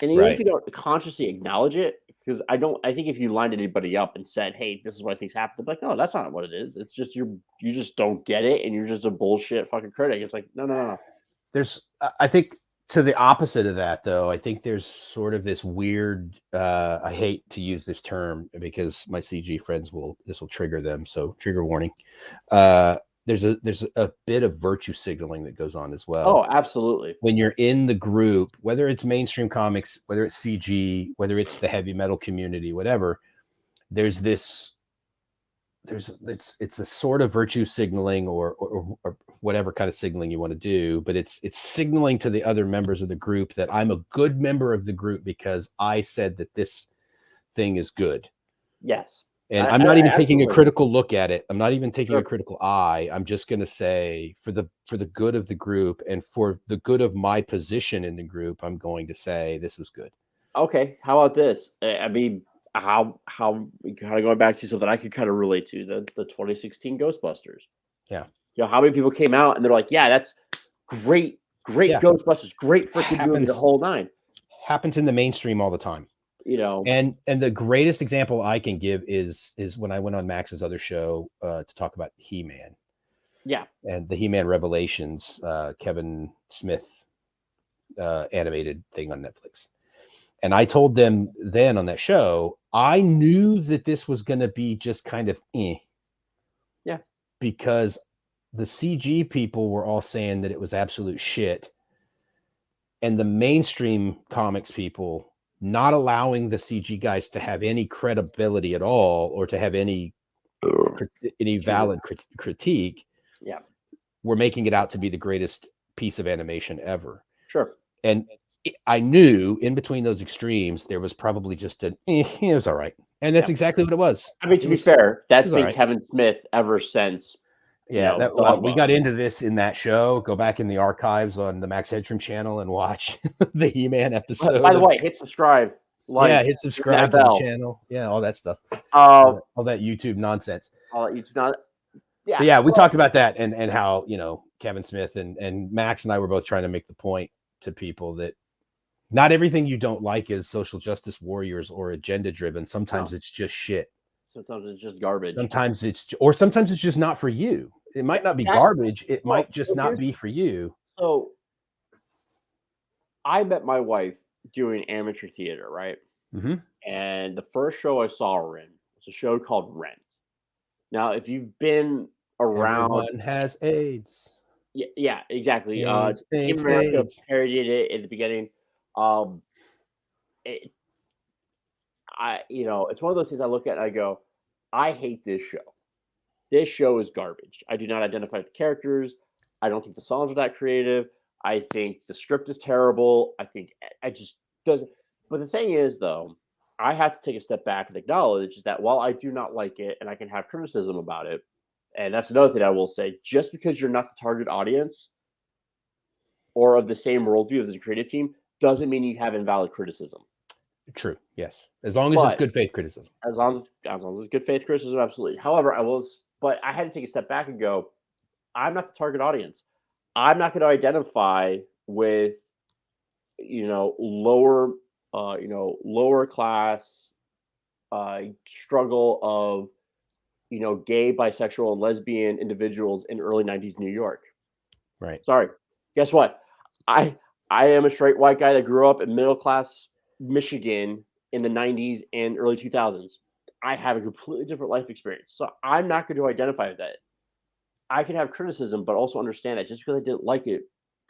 And even if you don't consciously acknowledge it, because I think if you lined anybody up and said, hey, this is what I think's happened, they're like, no, that's not what it is. It's just you just don't get it and you're just a bullshit fucking critic. It's like, no. I think to the opposite of that, though, I think there's sort of this weird, I hate to use this term because my CG friends this will trigger them. So trigger warning. There's a bit of virtue signaling that goes on as well. Oh, absolutely. When you're in the group, whether it's mainstream comics, whether it's CG, whether it's the heavy metal community, whatever, it's a sort of virtue signaling or whatever kind of signaling you want to do, but it's signaling to the other members of the group that I'm a good member of the group because I said that this thing is good. Yes. And I'm not even taking a critical look at it. I'm not even taking a critical eye. I'm just going to say for the good of the group and for the good of my position in the group, I'm going to say this was good. Okay. How about this? I mean, how kind of going back to something I could kind of relate to the 2016 Ghostbusters. Yeah. How many people came out and they're like, yeah, that's great Ghostbusters, great freaking movie, the whole nine. Happens in the mainstream all the time. And the greatest example I can give is when I went on Max's other show to talk about He-Man. Yeah. And the He-Man Revelations, Kevin Smith animated thing on Netflix. And I told them then on that show, I knew that this was going to be just kind of Yeah. Because the CG people were all saying that it was absolute shit. And the mainstream comics people not allowing the CG guys to have any credibility at all or to have any valid critique. Yeah. Were making it out to be the greatest piece of animation ever. Sure. And I knew in between those extremes, there was probably just it was all right. And that's exactly what it was. I mean, to be fair, that's been Kevin Smith ever since Yeah, done we well. got into this in that show. Go back in the archives on the Max Headroom channel and watch the He-Man episode. By the way, hit subscribe, yeah, hit ring subscribe that to the bell. channel. Yeah, all that stuff. Uh, All that YouTube nonsense. YouTube not. Yeah, But yeah, we talked about that and how, Kevin Smith and Max and I were both trying to make the point to people that not everything you don't like is social justice warriors or agenda driven. Sometimes it's just shit. Sometimes it's just garbage. Sometimes it's just not for you. It might not be garbage. It might just not be for you. So I met my wife doing amateur theater, right? Mm-hmm. And the first show I saw her in was a show called Rent. Now, if you've been around, everyone has AIDS. Yeah, exactly. AIDS, Team America parodied it in the beginning. It's one of those things I look at and I go, I hate this show. This show is garbage. I do not identify with the characters. I don't think the songs are that creative. I think the script is terrible. I think I just doesn't. But the thing is, though, I have to take a step back and acknowledge that while I do not like it and I can have criticism about it, and that's another thing I will say, just because you're not the target audience or of the same worldview as the creative team doesn't mean you have invalid criticism. True. Yes. As long as it's good faith criticism. As long as it's good faith criticism, absolutely. However, but I had to take a step back and go, I'm not the target audience. I'm not going to identify with, lower class struggle of, gay, bisexual, and lesbian individuals in early 90s New York. Right. Sorry. Guess what? I am a straight white guy that grew up in middle class Michigan in the 90s and early 2000s. I have a completely different life experience. So I'm not going to identify with that. I can have criticism, but also understand that just because I didn't like it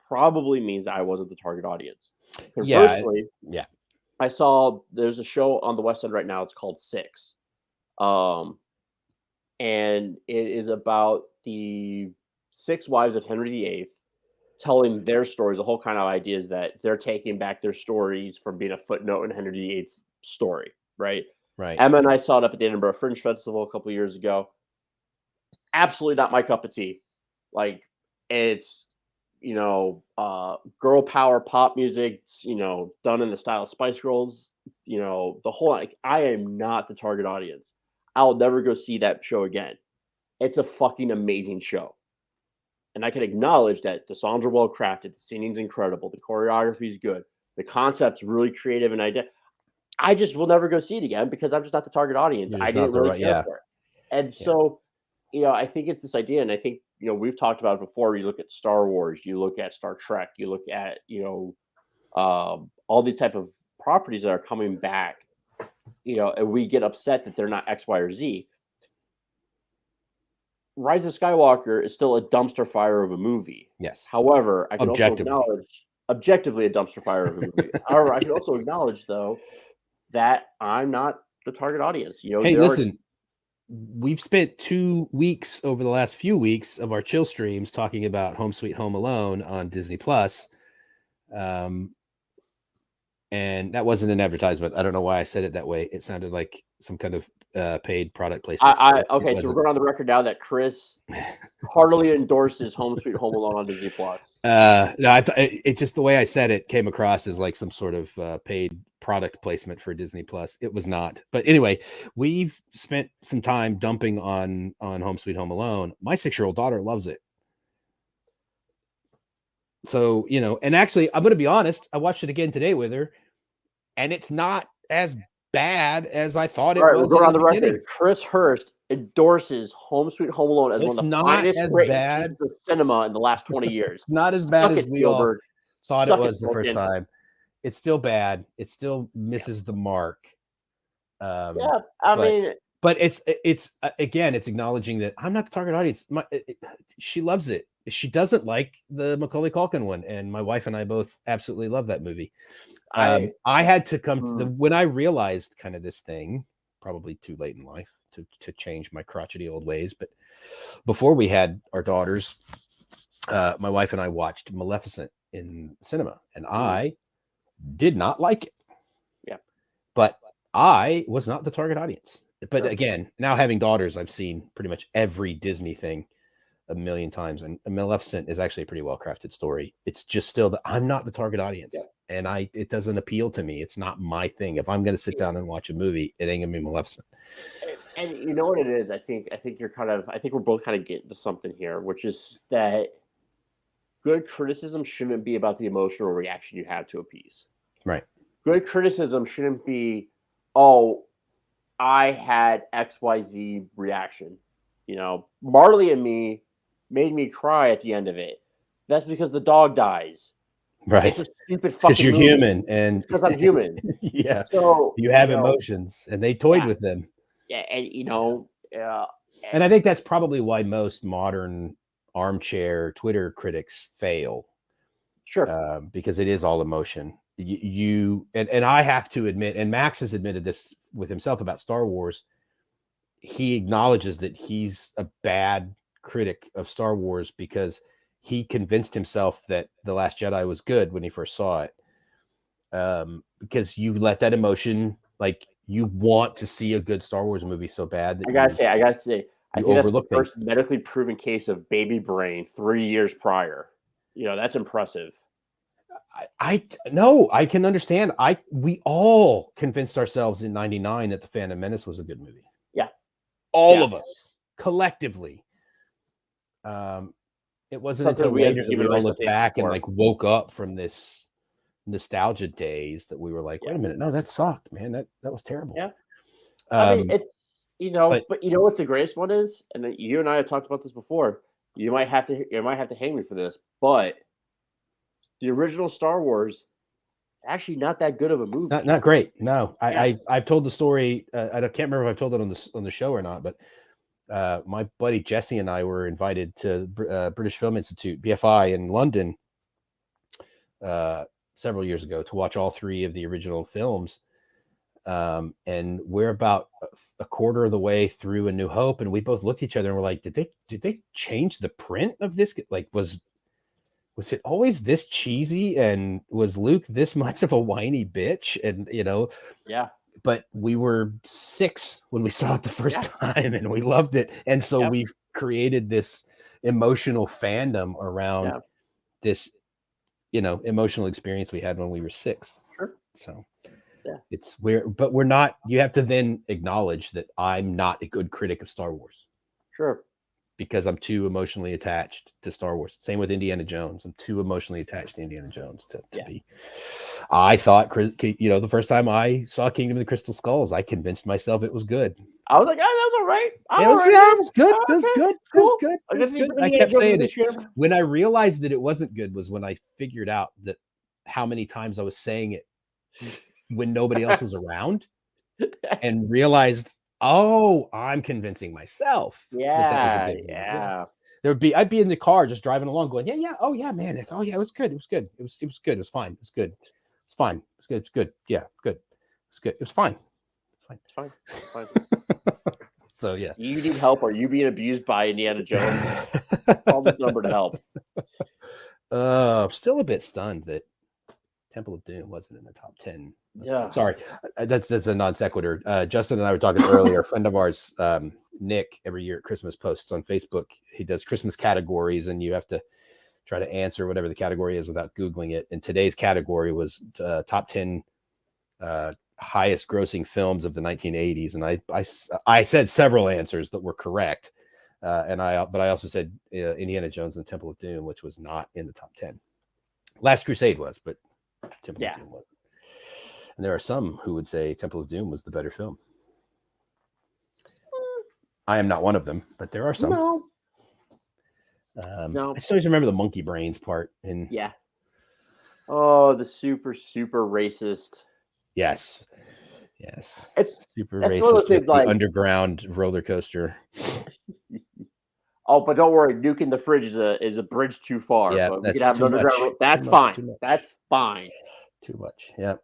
probably means that I wasn't the target audience. Conversely, I saw there's a show on the West End right now. It's called Six. And it is about the 6 wives of Henry VIII telling their stories. The whole kind of idea is that they're taking back their stories from being a footnote in Henry VIII's story, right? Right. Emma and I saw it up at the Edinburgh Fringe Festival a couple of years ago. Absolutely not my cup of tea. Like, it's, girl power pop music, done in the style of Spice Girls, the whole, I am not the target audience. I'll never go see that show again. It's a fucking amazing show. And I can acknowledge that the songs are well crafted, the singing's incredible, the choreography is good, the concept's really creative, and I just will never go see it again because I'm just not the target audience. I didn't really care for it. And so, I think it's this idea, and I think, we've talked about it before. You look at Star Wars, you look at Star Trek, you look at, all these type of properties that are coming back, and we get upset that they're not X, Y, or Z. Rise of Skywalker is still a dumpster fire of a movie. Yes. However, I can also acknowledge objectively a dumpster fire of a movie. However, I can also acknowledge, though, that I'm not the target audience. Hey, listen, we've spent 2 weeks over the last few weeks of our chill streams talking about Home Sweet Home Alone on Disney Plus. And that wasn't an advertisement. I don't know why I said it that way. It sounded like some kind of paid product placement. Okay, so we're going on the record now that Chris heartily endorses Home Sweet Home Alone on Disney Plus. No, I thought it just the way I said it came across as like some sort of paid product placement for Disney Plus. It was not. But anyway, we've spent some time dumping on Home Sweet Home Alone. My 6-year-old daughter loves it. So, and actually, I'm going to be honest. I watched it again today with her, and it's not as bad as I thought it was. We're going on the record. Chris Hurst endorses Home Sweet Home Alone as one of the finest pieces of cinema in the last 20 years. Not as bad as we all thought it was the first time. It's still bad. It still misses the mark. But it's again, it's acknowledging that I'm not the target audience. She loves it. She doesn't like the Macaulay Culkin one, and my wife and I both absolutely love that movie. I had to come to when I realized kind of this thing, probably too late in life to change my crotchety old ways. But before we had our daughters, my wife and I watched Maleficent in cinema, and I did not like it. Yeah. But I was not the target audience. But again, now having daughters, I've seen pretty much every Disney thing a million times, and Maleficent is actually a pretty well crafted story. It's just still that I'm not the target audience, and it doesn't appeal to me. It's not my thing. If I'm going to sit down and watch a movie, it ain't gonna be Maleficent. And you know what it is? I think we're both kind of getting to something here, which is that good criticism shouldn't be about the emotional reaction you have to a piece. Right. Good criticism shouldn't be, oh, I had XYZ reaction. You know, Marley and Me made me cry at the end of it. That's because the dog dies. Right. It's a stupid fucking because you're movie. human, and Because I'm human. yeah. So You have emotions, and they toyed with them. Yeah, and and I think that's probably why most modern armchair Twitter critics fail. Sure. Because it is all emotion. And I have to admit, and Max has admitted this with himself about Star Wars. He acknowledges that he's a bad critic of Star Wars because he convinced himself that The Last Jedi was good when he first saw it. Because you let that emotion, like, you want to see a good Star Wars movie so bad that I gotta say, I think that's the first things. medically proven case of baby brain 3 years prior. You know, that's impressive. I know, I can understand. We all convinced ourselves in '99 that The Phantom Menace was a good movie. Yeah. All of us collectively. It wasn't until later that we all looked back and like woke up from this nostalgia days that we were like, wait a minute, no, that sucked, man. That was terrible. Yeah. I mean, it's, but you know what the greatest one is? And then you and I have talked about this before. You might have to hang me for this, but the original Star Wars, actually not that good of a movie. Not great. No, I've told the story. I can't remember if I've told it on the show or not, but my buddy Jesse and I were invited to British Film Institute, BFI, in London several years ago to watch all 3 of the original films. And we're about a quarter of the way through A New Hope, and we both looked at each other and we're like, did they change the print of this? Like, was it always this cheesy, and was Luke this much of a whiny bitch? And yeah. But we were 6 when we saw it the first time, and we loved it, and so we've created this emotional fandom around this, emotional experience we had when we were 6. Sure. So. Yeah. We're not, you have to then acknowledge that I'm not a good critic of Star Wars. Sure. Because I'm too emotionally attached to Star Wars. Same with Indiana Jones. I'm too emotionally attached to Indiana Jones to be. I thought, the first time I saw Kingdom of the Crystal Skulls, I convinced myself it was good. I was like, oh, that was all right. It was good. It was good. Cool. It was good. I kept saying it. When I realized that it wasn't good was when I figured out that how many times I was saying it when nobody else was around, and realized, I'm convincing myself that was a good movie. I'd be in the car just driving along going, oh yeah, man, oh yeah, it was good, it was good, it was good, it was fine, it was good, it's fine, it's good, it's good, yeah, good, it's good, it was fine, it's fine. So yeah, you need help, or you being abused by Indiana Jones? Call this number to help. I'm still a bit stunned that Temple of Doom wasn't in the top 10. Yeah, sorry, that's a non sequitur. Justin and I were talking earlier. A friend of ours, Nick, every year at Christmas posts on Facebook. He does Christmas categories, and you have to try to answer whatever the category is without Googling it. And today's category was top 10 highest grossing films of the 1980s. And I said several answers that were correct, but I also said Indiana Jones and the Temple of Doom, which was not in the top 10. Last Crusade was, but Temple of Doom wasn't. And there are some who would say Temple of Doom was the better film. I am not one of them, but there are some. No. I just always remember the monkey brains part. Oh, the super racist. Yes. It's super racist with the underground roller coaster. Oh, but don't worry, nuking the fridge is a bridge too far. Yeah, but we can have an underground. That's fine. That's fine. Too much. Yeah.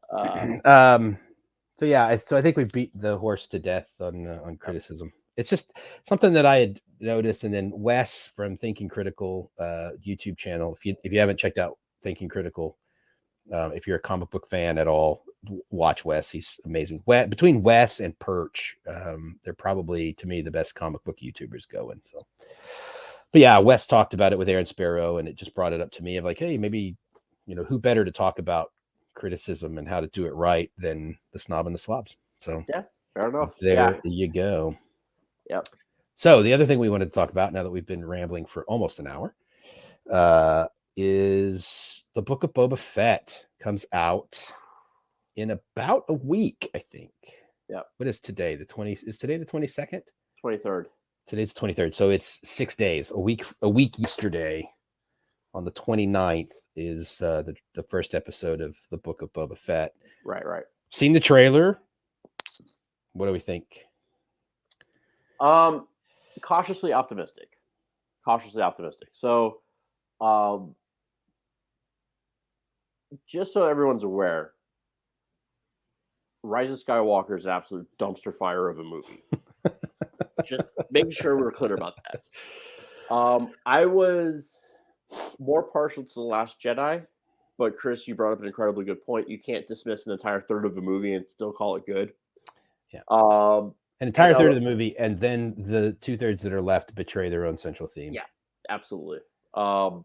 So I think we beat the horse to death on criticism. It's just something that I had noticed, and then Wes from Thinking Critical YouTube channel. If you haven't checked out Thinking Critical, if you're a comic book fan at all, watch Wes. He's amazing. Between Wes and Perch, they're probably, to me, the best comic book YouTubers going. So But yeah, Wes talked about it with Aaron Sparrow, and it just brought it up to me of like, hey, maybe, who better to talk about criticism and how to do it right than the Snob and the Slobs. So Yeah, fair enough. There you go. Yep. So the other thing we wanted to talk about, now that we've been rambling for almost an hour, is the Book of Boba Fett comes out in about a week, I think. Yeah. What is today? Is today the 22nd? 23rd. Today's the 23rd. So it's 6 days. A week yesterday on the 29th is the first episode of the Book of Boba Fett. Right. Seen the trailer. What do we think? Cautiously optimistic. So, just so everyone's aware, Rise of Skywalker is an absolute dumpster fire of a movie. Just making sure we're clear about that. I was more partial to The Last Jedi, but Chris, you brought up an incredibly good point. You can't dismiss an entire third of a movie and still call it good. Yeah. An entire third of the movie, and then the 2/3 that are left betray their own central theme. Yeah, absolutely. I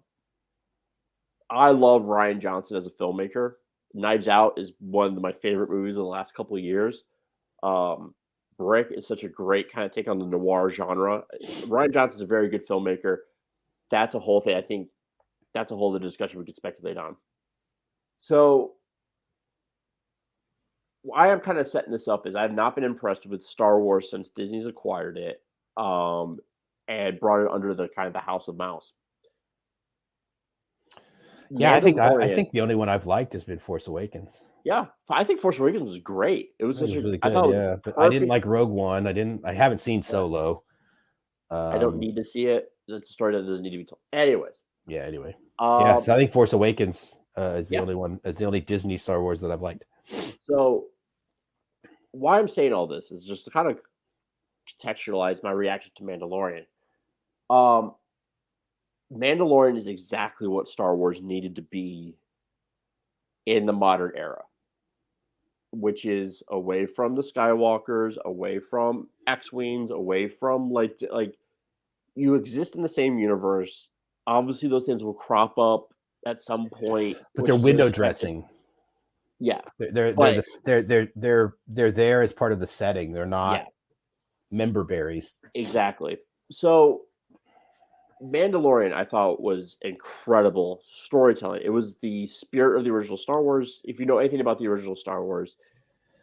love Rian Johnson as a filmmaker. Knives Out is one of my favorite movies of the last couple of years. Brick is such a great kind of take on the noir genre. Rian Johnson's a very good filmmaker. That's a whole thing. I think that's a whole other discussion we could speculate on. So why I'm kind of setting this up is I've not been impressed with Star Wars since Disney's acquired it and brought it under the kind of the House of Mouse. Yeah, I think the only one I've liked has been Force Awakens. Yeah, I think Force Awakens was great. It was really good. Yeah, but I didn't like Rogue One. I haven't seen Solo. I don't need to see it. It's a story that doesn't need to be told. Anyways. Yeah. Anyway. So I think Force Awakens is the only one. It's the only Disney Star Wars that I've liked. So, why I'm saying all this is just to kind of contextualize my reaction to Mandalorian. Mandalorian is exactly what Star Wars needed to be in the modern era, which is away from the Skywalkers, away from X-Wings, away from like you exist in the same universe. Obviously, those things will crop up at some point, but they're window dressing. Yeah, they're there as part of the setting. They're not member berries. Exactly. So Mandalorian, I thought, was incredible storytelling. It was the spirit of the original Star Wars. If you know anything about the original Star Wars,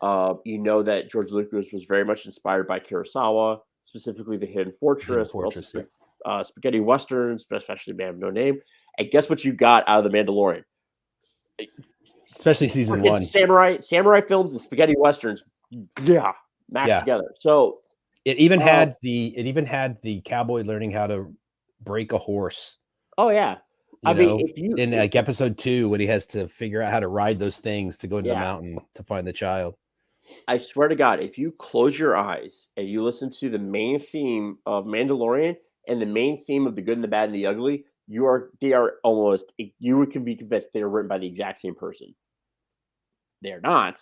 you know that George Lucas was very much inspired by Kurosawa, specifically The Hidden Fortress, spaghetti westerns, especially Man of No Name. And guess what you got out of The Mandalorian? Especially season 1. Samurai films and spaghetti westerns, mashed together. So it even had the cowboy learning how to break a horse. Oh yeah, in like episode 2 when he has to figure out how to ride those things to go into the mountain to find the child. I swear to God, if you close your eyes and you listen to the main theme of Mandalorian and the main theme of The Good and the Bad and the Ugly, you can be convinced they are written by the exact same person. They are not,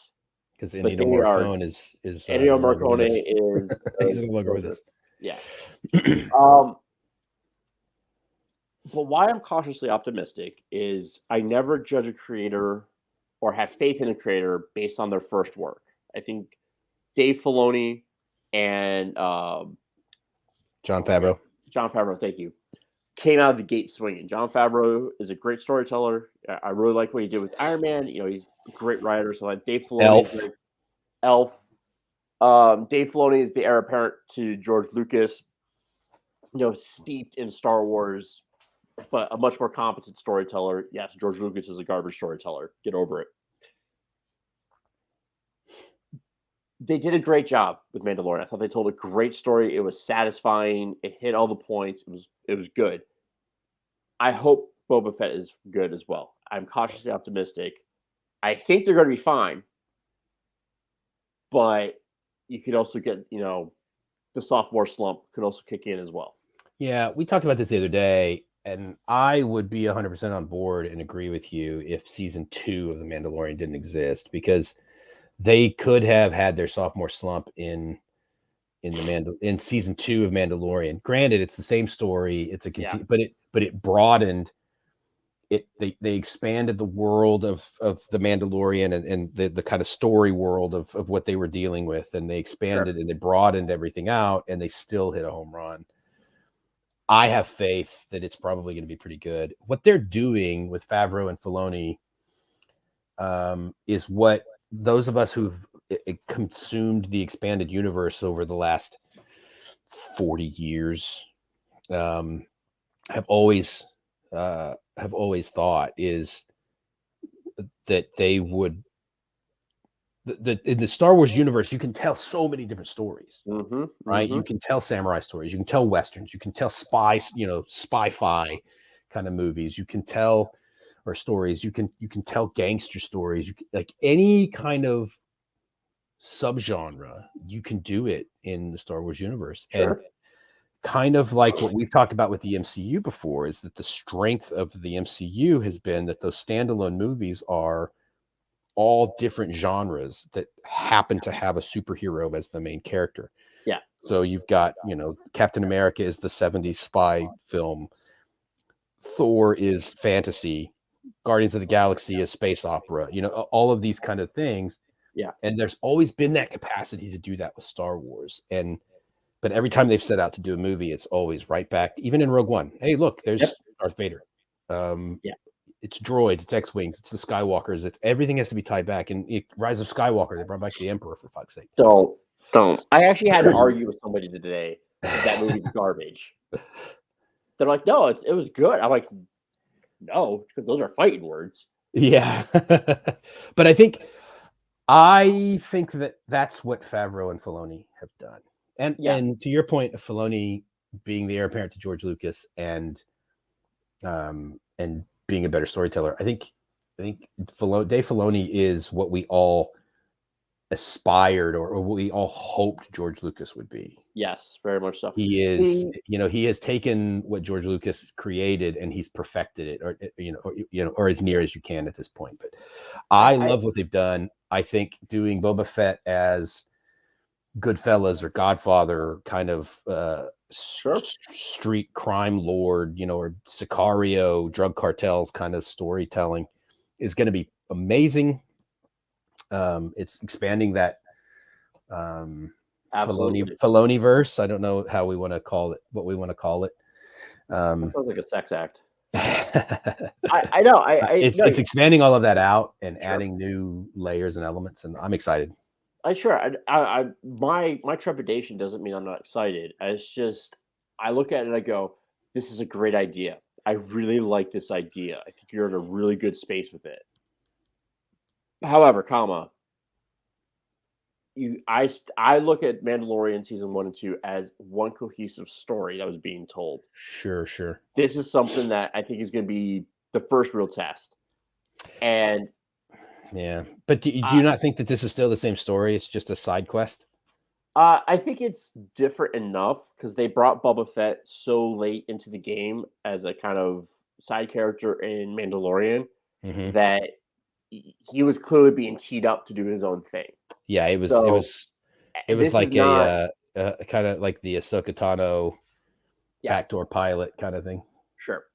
because Ennio Morricone is Ennio Morricone is he's no longer with us. Yeah. But why I'm cautiously optimistic is I never judge a creator or have faith in a creator based on their first work. I think Dave Filoni and Jon Favreau, thank you, came out of the gate swinging. Jon Favreau is a great storyteller. I really like what he did with Iron Man. He's a great writer. So like Dave Filoni, Elf. Dave Filoni is the heir apparent to George Lucas. Steeped in Star Wars, but a much more competent storyteller. Yes, George Lucas is a garbage storyteller. Get over it. They did a great job with Mandalorian. I thought they told a great story. It was satisfying. It hit all the points. It was good. I hope Boba Fett is good as well. I'm cautiously optimistic. I think they're going to be fine, but you could also get, the sophomore slump could also kick in as well. Yeah, we talked about this the other day, and I would be 100% on board and agree with you if season 2 of The Mandalorian didn't exist, because they could have had their sophomore slump in in season 2 of Mandalorian. Granted, it's the same story. It's a Yeah. but it broadened it. They expanded the world of the Mandalorian and the kind of story world of what they were dealing with, and they expanded and they broadened everything out, and they still hit a home run. I have faith that it's probably going to be pretty good. What they're doing with Favreau and Filoni is what those of us who've consumed the expanded universe over the last 40 years have always thought is that they would in the Star Wars universe, you can tell so many different stories, right? You can tell samurai stories, you can tell westerns, you can tell spy-fi kind of movies, you can tell or stories, you can tell gangster stories, like any kind of subgenre, you can do it in the Star Wars universe. And kind of like what we've talked about with the MCU before is that the strength of the MCU has been that those standalone movies are all different genres that happen to have a superhero as the main character. Yeah. So you've got, Captain America is the 70s spy film. Thor is fantasy. Guardians of the Galaxy is space opera. All of these kind of things. Yeah. And there's always been that capacity to do that with Star Wars. But every time they've set out to do a movie, it's always right back. Even in Rogue One. Hey, look, there's Darth Vader. It's droids, it's X-Wings, it's the Skywalkers, it's everything has to be tied back. And Rise of Skywalker, they brought back the Emperor, for fuck's sake. Don't. I actually had to argue with somebody today that movie's garbage. They're like, no, it was good. I'm like, no, because those are fighting words. Yeah. But I think that that's what Favreau and Filoni have done. And to your point of Filoni being the heir apparent to George Lucas and being a better storyteller, I think Dave Filoni is what we all aspired or what we all hoped George Lucas would be. Yes, very much so. He is, he has taken what George Lucas created and he's perfected it, or as near as you can at this point. But I love what they've done. I think doing Boba Fett as Goodfellas or Godfather kind of street crime lord, or Sicario, drug cartels kind of storytelling is going to be amazing. It's expanding that Filoni verse. I don't know how we want to call it, what we want to call it. That sounds like a sex act. I know. It's expanding all of that out and adding new layers and elements, and I'm excited. My trepidation doesn't mean I'm not excited. It's just I look at it and I go, "This is a great idea. I really like this idea. I think you're in a really good space with it." However, I look at Mandalorian season 1 and 2 as one cohesive story that was being told. Sure. This is something that I think is going to be the first real test. And yeah, but do you not think that this is still the same story? It's just a side quest. I think it's different enough because they brought Boba Fett so late into the game as a kind of side character in Mandalorian that he was clearly being teed up to do his own thing. Yeah, it was like a kind of like the Ahsoka Tano backdoor pilot kind of thing. Sure.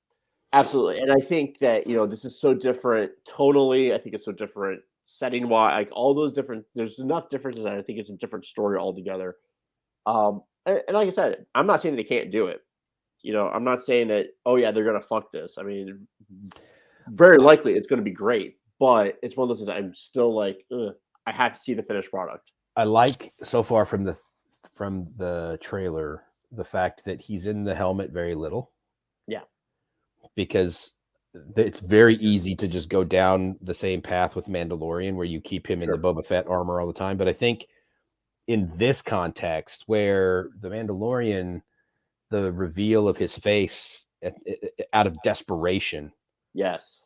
Absolutely. And I think that, this is so different tonally. I think it's so different setting wise, like all those different, there's enough differences that I think it's a different story altogether. And like I said, I'm not saying they can't do it. I'm not saying that, oh yeah, they're going to fuck this. I mean, very likely it's going to be great, but it's one of those things I'm still like, I have to see the finished product. I like so far from the trailer, the fact that he's in the helmet very little. Yeah. Because it's very easy to just go down the same path with Mandalorian where you keep him in the Boba Fett armor all the time. But I think in this context where the Mandalorian, the reveal of his face out of desperation. Yes.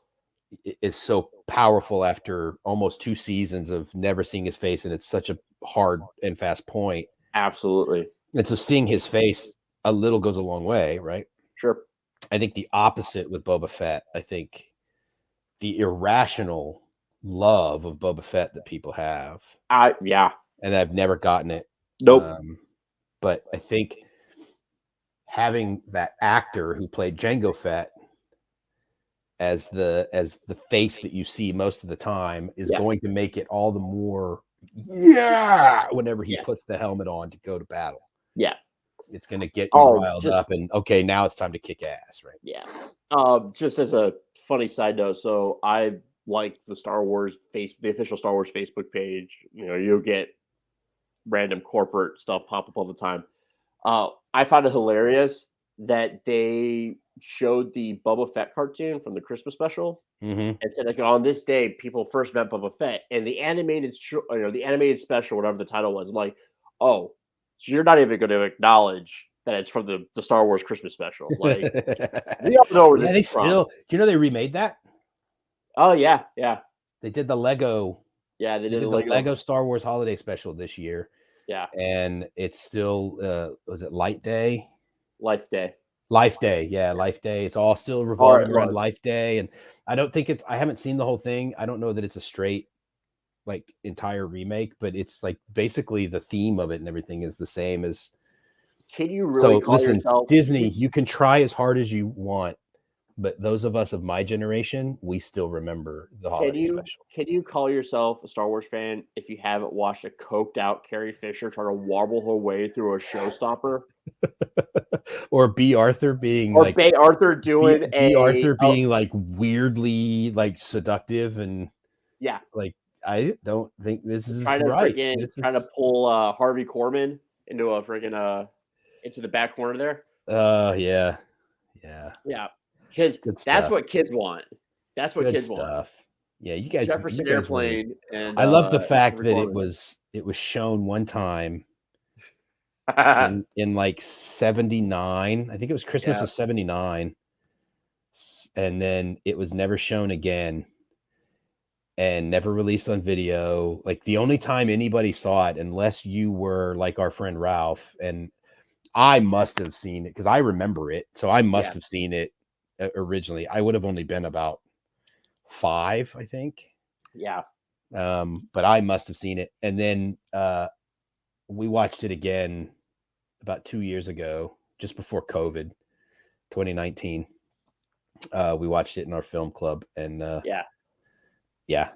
Is so powerful after almost 2 seasons of never seeing his face. And it's such a hard and fast point. Absolutely. And so seeing his face a little goes a long way, right? Sure. I think the opposite with Boba Fett. I think the irrational love of Boba Fett that people have. Yeah. And I've never gotten it. Nope. But I think having that actor who played Jango Fett as the face that you see most of the time is going to make it all the more whenever he puts the helmet on to go to battle. Yeah. It's going to get you riled just, up and okay, now it's time to kick ass, right? Yeah. Just as a funny side note, so I like the Star Wars the official Star Wars Facebook page. You know, you'll get random corporate stuff pop up all the time. I found it hilarious that they showed the Boba Fett cartoon from the Christmas special and said, like, on this day, people first met Boba Fett, and the animated, the animated special, whatever the title was. I'm like, oh, so you're not even going to acknowledge that it's from the Star Wars Christmas special. Like, we all know where this is from. Do you know they remade that? Oh yeah, yeah. They did the Lego. Yeah, they did the Lego Star Wars holiday special this year. Yeah, and it's still was it Life Day? Life Day. Life Day, yeah, Life Day. It's all still revolving around Life Day, and I don't think it's. I haven't seen the whole thing. I don't know that it's a straight, like, entire remake, but it's like basically the theme of it and everything is the same as. Can you really call yourself Disney? You can try as hard as you want, but those of us of my generation, we still remember the holiday special. Can you call yourself a Star Wars fan if you haven't watched a coked out Carrie Fisher try to warble her way through a showstopper? Or B. Arthur being or like B. Arthur doing B. Arthur being like weirdly like seductive and like I don't think this is trying to right. Trying to pull Harvey Korman into a freaking into the back corner there. Yeah. Because that's what kids want. That's what kids want. Yeah, you guys. Jefferson Airplane, and I love the fact that it was shown one time in like 79. I think it was Christmas of 79, and then it was never shown again, and never released on video. Like the only time anybody saw it, unless you were like our friend Ralph, and I must have seen it because I remember it, so I must have seen it originally. I would have only been about 5, I think. Yeah. But I must have seen it. And then we watched it again about 2 years ago, just before COVID, 2019. We watched it in our film club, and it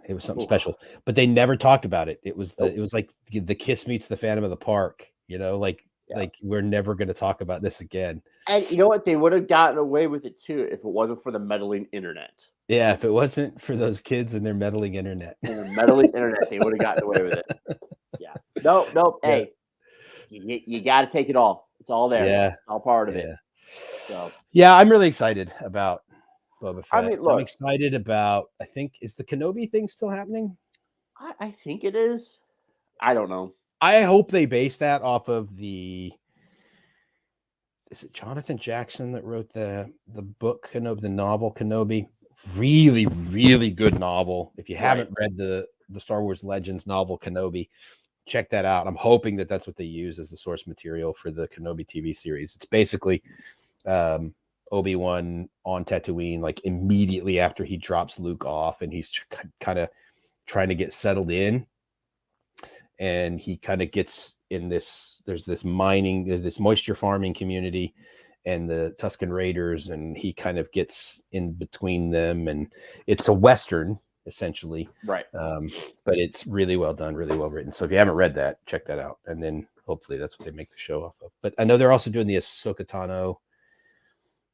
was something special. But they never talked about it. It was it was like the Kiss meets the Phantom of the Park, like we're never going to talk about this again. And you know what? They would have gotten away with it too if it wasn't for the meddling internet. Yeah, if it wasn't for those kids and their meddling internet. And the meddling internet, they would have gotten away with it. Yeah. Nope. Hey, you got to take it all. It's all there. Yeah. It's all part of it. So. Yeah, I'm really excited about Boba Fett. I mean, look, I'm excited about, I think, is the Kenobi thing still happening? I think it is. I don't know. I hope they base that off of is it Jonathan Jackson that wrote the book Kenobi, the novel Kenobi? Really, really good novel. If you haven't read the Star Wars Legends novel Kenobi, check that out. I'm hoping that that's what they use as the source material for the Kenobi TV series. It's basically Obi-Wan on Tatooine, like immediately after he drops Luke off, and he's kind of trying to get settled in. And he kind of gets in there's this moisture farming community and the Tusken Raiders, and he kind of gets in between them, and it's a Western essentially. Right. But it's really well done, really well written. So if you haven't read that, check that out. And then hopefully that's what they make the show off of. But I know they're also doing the Ahsoka Tano.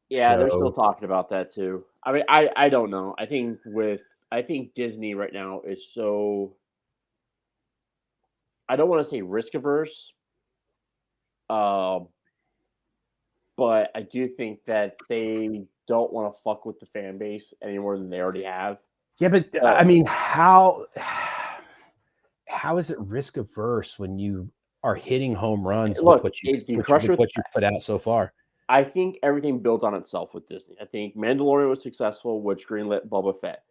Yeah, they're still talking about that too. I mean, I don't know. I think Disney right now is so, I don't want to say risk averse, but I do think that they don't want to fuck with the fan base any more than they already have. Yeah, but I mean, how is it risk averse when you are hitting home runs with what you've put out so far? I think everything built on itself with Disney. I think Mandalorian was successful, which greenlit Boba Fett.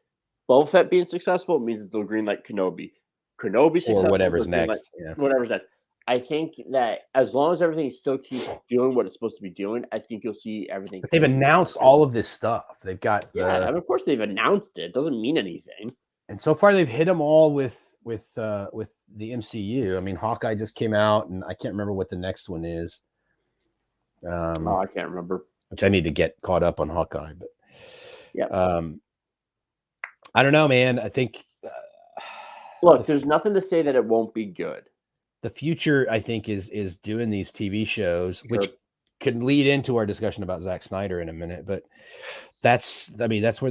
Boba Fett being successful means that they'll greenlight Kenobi. Kenobi successful, or whatever's next. Whatever's next. I think that as long as everything still keeps doing what it's supposed to be doing, I think you'll see everything. But they've announced all of this stuff. They've got and of course they've announced it. It doesn't mean anything. And so far they've hit them all with the MCU. I mean, Hawkeye just came out, and I can't remember what the next one is. I can't remember. Which I need to get caught up on Hawkeye, but yeah. I don't know, man. I think look, there's nothing to say that it won't be good. The future, I think, is doing these TV shows, which could lead into our discussion about Zack Snyder in a minute. But that's where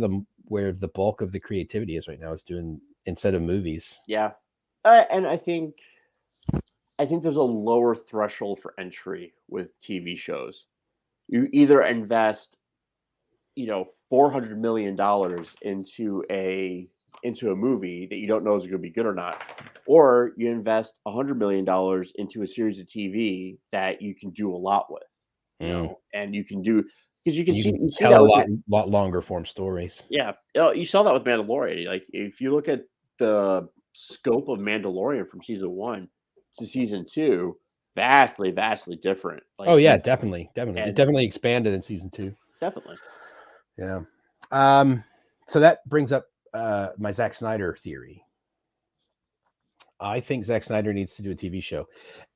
the bulk of the creativity is right now. Is doing instead of movies. Yeah, and I think there's a lower threshold for entry with TV shows. You either invest, $400 million into a movie that you don't know is going to be good or not, or you invest $100 million into a series of TV that you can do a lot with, and you can do because you can tell a lot longer form stories. Yeah, you saw that with Mandalorian. Like if you look at the scope of Mandalorian from season 1 to season 2, vastly different. Like, oh yeah, definitely. It definitely expanded in season 2. Definitely. Yeah. So that brings up my Zack Snyder theory. I think Zack Snyder needs to do a TV show.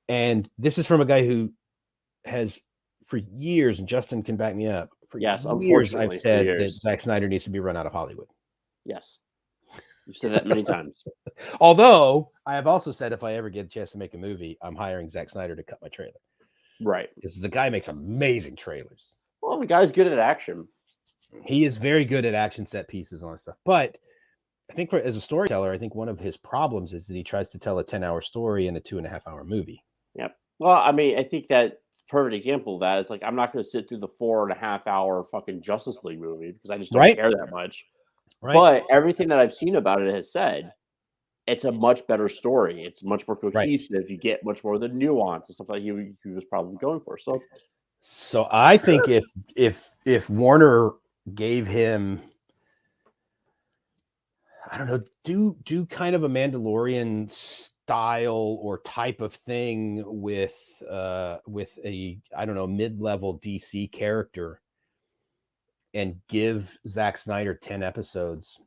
And this is from a guy who has for years, and Justin can back me up, for years I've said that Zack Snyder needs to be run out of Hollywood. Yes. You've said that many times. Although I have also said if I ever get a chance to make a movie, I'm hiring Zack Snyder to cut my trailer. Right. Because the guy makes amazing trailers. Well, the guy's good at action. He is very good at action set pieces and all that stuff. But I think as a storyteller, I think one of his problems is that he tries to tell a 10-hour story in a 2.5-hour movie. Yep. Well, I mean, I think that perfect example of that is like I'm not going to sit through the 4.5-hour fucking Justice League movie because I just don't care that much. Right. But everything that I've seen about it has said it's a much better story. It's much more cohesive. Right. You get much more of the nuance and stuff like he was probably going for. So I think if Warner gave him, I don't know, do kind of a Mandalorian style or type of thing with a, I don't know, mid-level DC character, and give Zack Snyder 10 episodes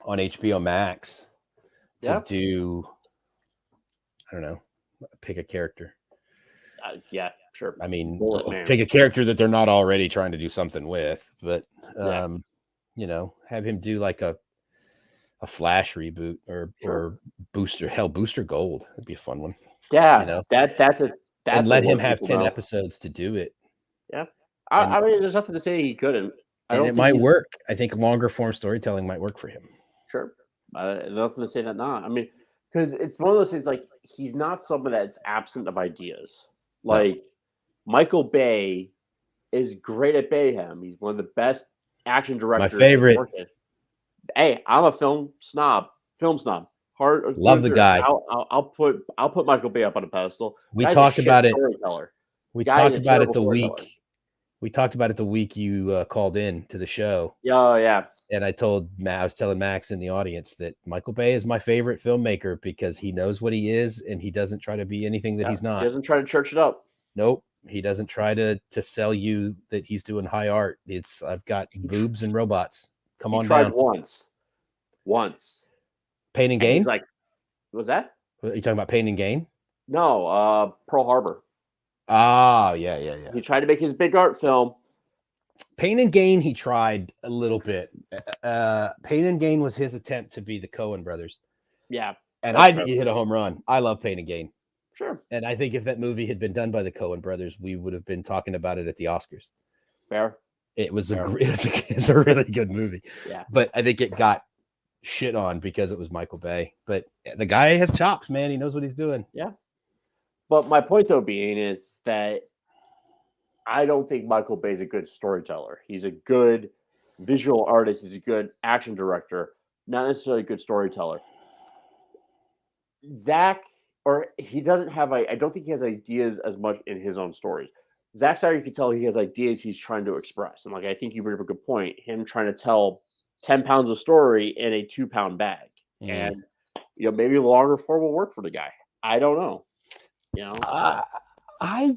on HBO Max to do, I don't know, pick a character. Yeah, sure. I mean, pick a character that they're not already trying to do something with, but have him do like a Flash reboot or Booster Gold. That'd be a fun one. Yeah, that's and let him have 10 episodes to do it. Yeah, I mean, there's nothing to say he couldn't. And it might work. I think longer form storytelling might work for him. Sure, nothing to say that not. I mean, because it's one of those things. Like he's not someone that's absent of ideas. Like Michael Bay is great at Bayhem. He's one of the best action directors. My favorite. Hey, I'm a film snob. Love the guy. I'll put Michael Bay up on a pedestal. We talked about it. We talked about it the week you called in to the show. Oh yeah. And I was telling Max in the audience that Michael Bay is my favorite filmmaker because he knows what he is and he doesn't try to be anything that he's not. He doesn't try to church it up. Nope. He doesn't try to sell you that he's doing high art. I've got boobs and robots. Come on down. Once. Pain and Gain? He's like, what was that? Are you talking about Pain and Gain? No, Pearl Harbor. Ah, yeah. He tried to make his big art film. Pain and Gain, he tried a little bit. Pain and Gain was his attempt to be the Coen brothers. Yeah. And I think he hit a home run. I love Pain and Gain. Sure. And I think if that movie had been done by the Coen brothers, we would have been talking about it at the Oscars. Fair. It was a really good movie. Yeah. But I think it got shit on because it was Michael Bay. But the guy has chops, man. He knows what he's doing. Yeah. But my point, though, being is that I don't think Michael Bay is a good storyteller. He's a good visual artist. He's a good action director, not necessarily a good storyteller. Zack, he doesn't have, I don't think he has ideas as much in his own stories. Zack Snyder, you can tell he has ideas he's trying to express. And I think you bring up a good point. Him trying to tell 10 pounds of story in a 2-pound bag. And, maybe longer form will work for the guy. I don't know. I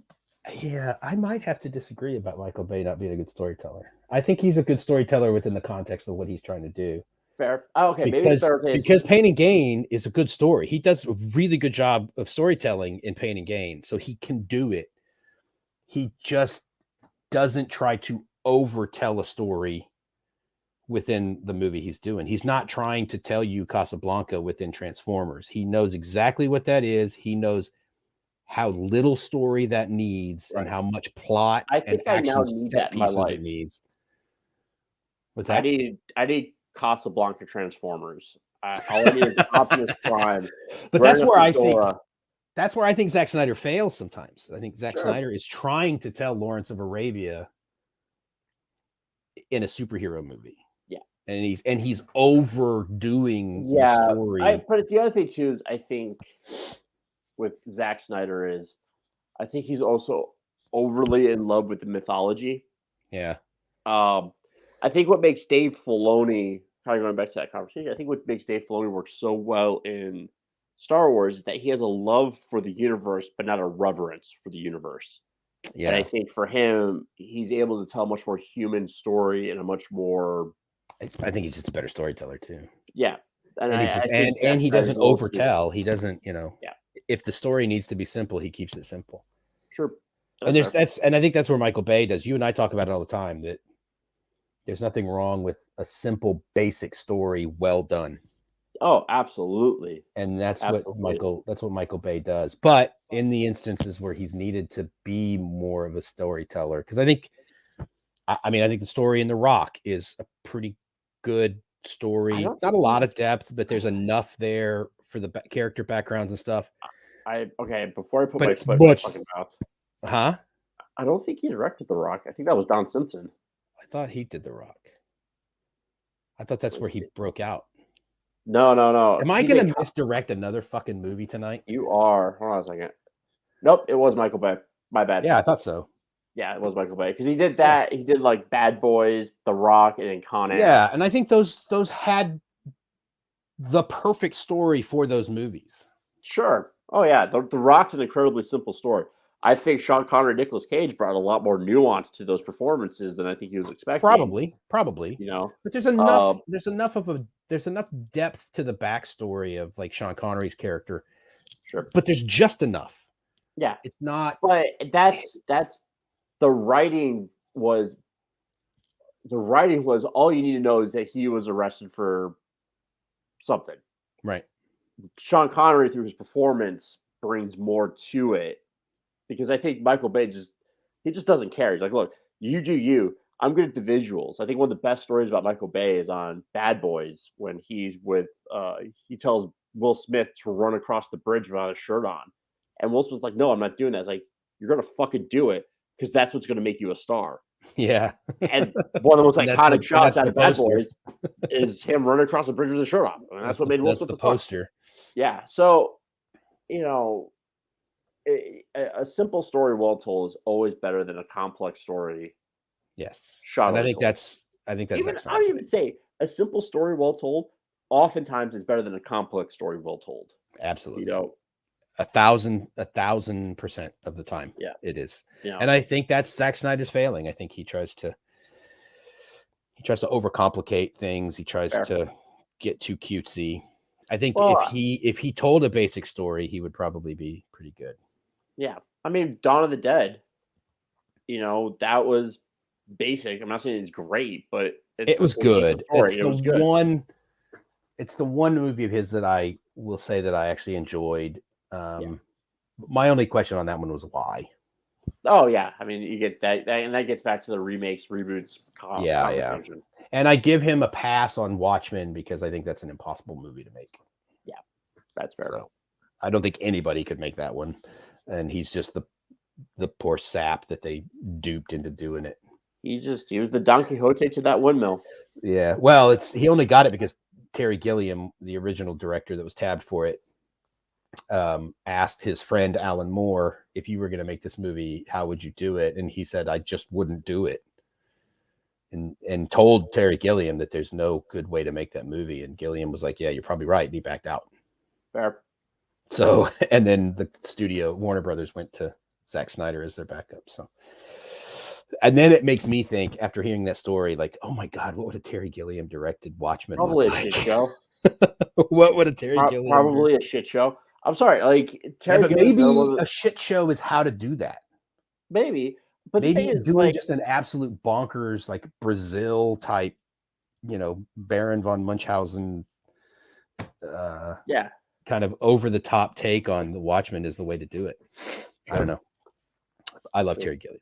might have to disagree about Michael Bay not being a good storyteller. I think he's a good storyteller within the context of what he's trying to do. Fair. Oh, okay, maybe because fair taste. because Pain and Gain is a good story. He does a really good job of storytelling in Pain and Gain, so he can do it. He just doesn't try to overtell a story within the movie he's doing. He's not trying to tell you Casablanca within Transformers. He knows exactly what that is. He knows how little story that needs and how much plot I and think I now action need set that in my pieces it life. needs. What's I that? need Casablanca Transformers. All I need is Optimus Prime. But wearing a fedora. that's where I think Zack Snyder fails sometimes. I think Zack Sure. Snyder is trying to tell Lawrence of Arabia in a superhero movie. Yeah. And he's overdoing the story. But the other thing too is I think with Zack Snyder is I think he's also overly in love with the mythology. Yeah. I think what makes Dave Filoni, kind of going back to that conversation, I think what makes Dave Filoni work so well in Star Wars is that he has a love for the universe, but not a reverence for the universe. Yeah. And I think for him, he's able to tell a much more human story and a much more. I think he's just a better storyteller too. Yeah. And he doesn't overtell. He doesn't, Yeah. If the story needs to be simple, he keeps it simple. Sure. And I think that's where Michael Bay does. You and I talk about it all the time, that there's nothing wrong with a simple, basic story, well done. Oh, absolutely. And that's what Michael Bay does. But in the instances where he's needed to be more of a storyteller, because I think the story in The Rock is a pretty good story. Not a lot of depth, but there's enough there for the character backgrounds and stuff. Before I put my foot in my fucking mouth. Huh? I don't think he directed The Rock. I think that was Don Simpson. I thought he did The Rock. I thought that's where he broke out. No. Am I going to misdirect another fucking movie tonight? You are. Hold on a second. Nope, it was Michael Bay. My bad. Yeah, I thought so. Yeah, it was Michael Bay because he did that. He did like Bad Boys, The Rock, and then Con Air. Yeah, and I think those had the perfect story for those movies. Sure. Oh yeah, The Rock's an incredibly simple story. I think Sean Connery and Nicolas Cage brought a lot more nuance to those performances than I think he was expecting. Probably. But there's enough. There's enough depth to the backstory of like Sean Connery's character. Sure. But there's just enough. Yeah. It's not. But that's the writing was all you need to know is that he was arrested for something. Right. Sean Connery through his performance brings more to it. Because I think Michael Bay just doesn't care. He's like, look, you do you. I'm good at the visuals. I think one of the best stories about Michael Bay is on Bad Boys when he's with he tells Will Smith to run across the bridge without a shirt on. And Will Smith's like, no, I'm not doing that. It's like, you're gonna fucking do it because that's what's gonna make you a star. Yeah. And one of the most iconic shots out of Bad Boys is him running across the bridge with a shirt on. I mean, that's what made Will Smith the poster. Yeah. So, a simple story well told is always better than a complex story. Yes, and I think that's I don't even say a simple story well told. Oftentimes, is better than a complex story well told. Absolutely, 1,000% of the time. Yeah, it is. Yeah. And I think that's Zack Snyder's failing. I think he tries to overcomplicate things. He tries to get too cutesy. I think if he told a basic story, he would probably be pretty good. Yeah. I mean, Dawn of the Dead, that was basic. I'm not saying it's great, but it was good. It's the one movie of his that I will say that I actually enjoyed. My only question on that one was why. Oh, yeah. I mean, you get that and that gets back to the remakes, reboots. Yeah. And I give him a pass on Watchmen because I think that's an impossible movie to make. Yeah, that's fair. So, I don't think anybody could make that one. And he's just the poor sap that they duped into doing it. He was the Don Quixote to that windmill. Yeah. Well, he only got it because Terry Gilliam, the original director that was tabbed for it, asked his friend Alan Moore, if you were going to make this movie, how would you do it? And he said, I just wouldn't do it. And told Terry Gilliam that there's no good way to make that movie. And Gilliam was like, yeah, you're probably right. And he backed out. Fair. So, and then the studio, Warner Brothers, went to Zack Snyder as their backup. So And then it makes me think, after hearing that story, like, oh my God, what would a Terry Gilliam directed Watchmen Probably look a like? shit show. What would a Terry Gilliam Probably a shit show. I'm sorry, like Yeah, Terry but Gilliam's maybe a shit show is how to do that. maybe. But the Maybe thing is, doing like, just an absolute bonkers, like Brazil type, Baron von Munchausen, yeah, kind of over the top take on the Watchmen is the way to do it. I don't know. I love Terry Gilliam.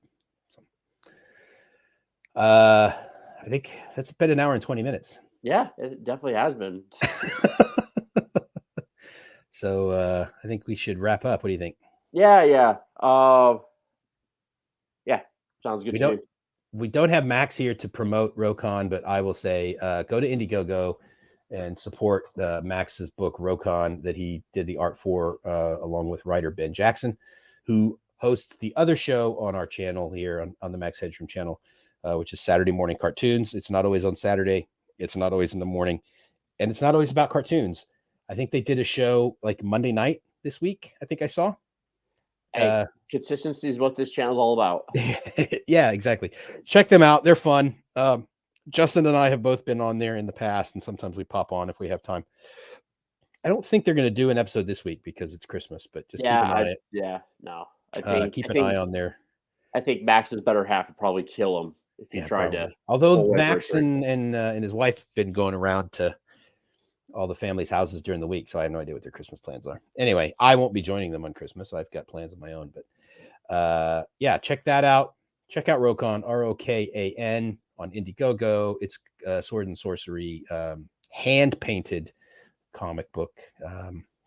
I think that's been an hour and 20 minutes. Yeah, it definitely has been. So I think we should wrap up. What do you think? Yeah. Yeah, sounds good to me. We don't have Max here to promote Rokon, but I will say go to Indiegogo and support Max's book Rokon that he did the art for along with writer Ben Jackson, who hosts the other show on our channel here on the Max Headroom channel, which is Saturday Morning Cartoons. It's not always on Saturday. It's not always in the morning. And it's not always about cartoons. I think they did a show like Monday night this week. I think I saw. Hey, consistency is what this channel's all about. Yeah, exactly. Check them out. They're fun. Justin and I have both been on there in the past, and sometimes we pop on if we have time. I don't think they're going to do an episode this week because it's Christmas, but just keep an eye. Keep an eye on there. I think Max's better half would probably kill him if he tried to. Although Max and his wife have been going around to all the family's houses during the week, so I have no idea what their Christmas plans are. Anyway, I won't be joining them on Christmas. I've got plans of my own, but yeah, check that out. Check out Rokon, Rokan, on Indiegogo. It's sword and sorcery, hand painted comic book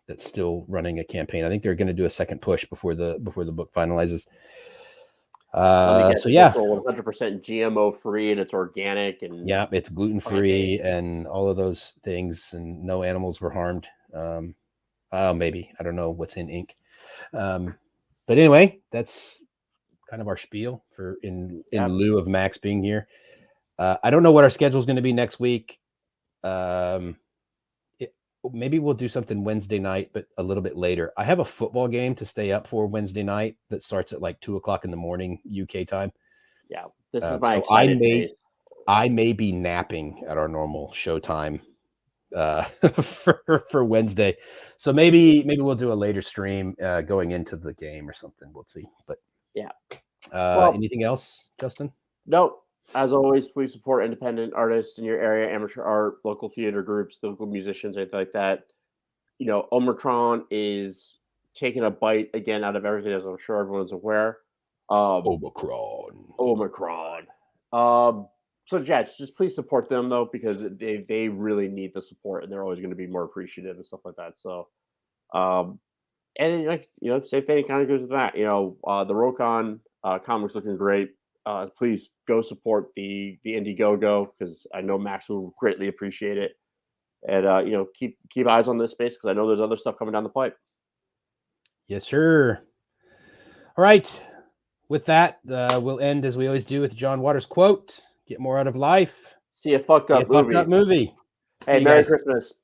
that's still running a campaign. I think they're going to do a second push before the book finalizes. So yeah, 100% GMO free, and it's organic, and yeah, it's gluten free and all of those things, and no animals were harmed. Maybe, I don't know what's in ink. But anyway, that's kind of our spiel for in lieu of Max being here. I don't know what our schedule is going to be next week. Maybe we'll do something Wednesday night, but a little bit later. I have a football game to stay up for Wednesday night that starts at like 2:00 in the morning UK time. Yeah, this is my so excited phase. I may be napping at our normal show time for Wednesday. So maybe we'll do a later stream going into the game or something. We'll see. But yeah. Anything else, Justin? No. As always, please support independent artists in your area, amateur art, local theater groups, local musicians, anything like that. Omicron is taking a bite again out of everything, as I'm sure everyone's aware. Omicron. So yeah, just please support them though, because they really need the support, and they're always going to be more appreciative and stuff like that. So, and same thing kind of goes with that. The Rokon comics looking great. Please go support the Indiegogo, because I know Max will greatly appreciate it. And keep eyes on this space, because I know there's other stuff coming down the pipe. Yes, sir. All right. With that, we'll end as we always do with John Waters' quote: "Get more out of life. See a fucked up movie." Fucked up movie. Hey, Merry Christmas.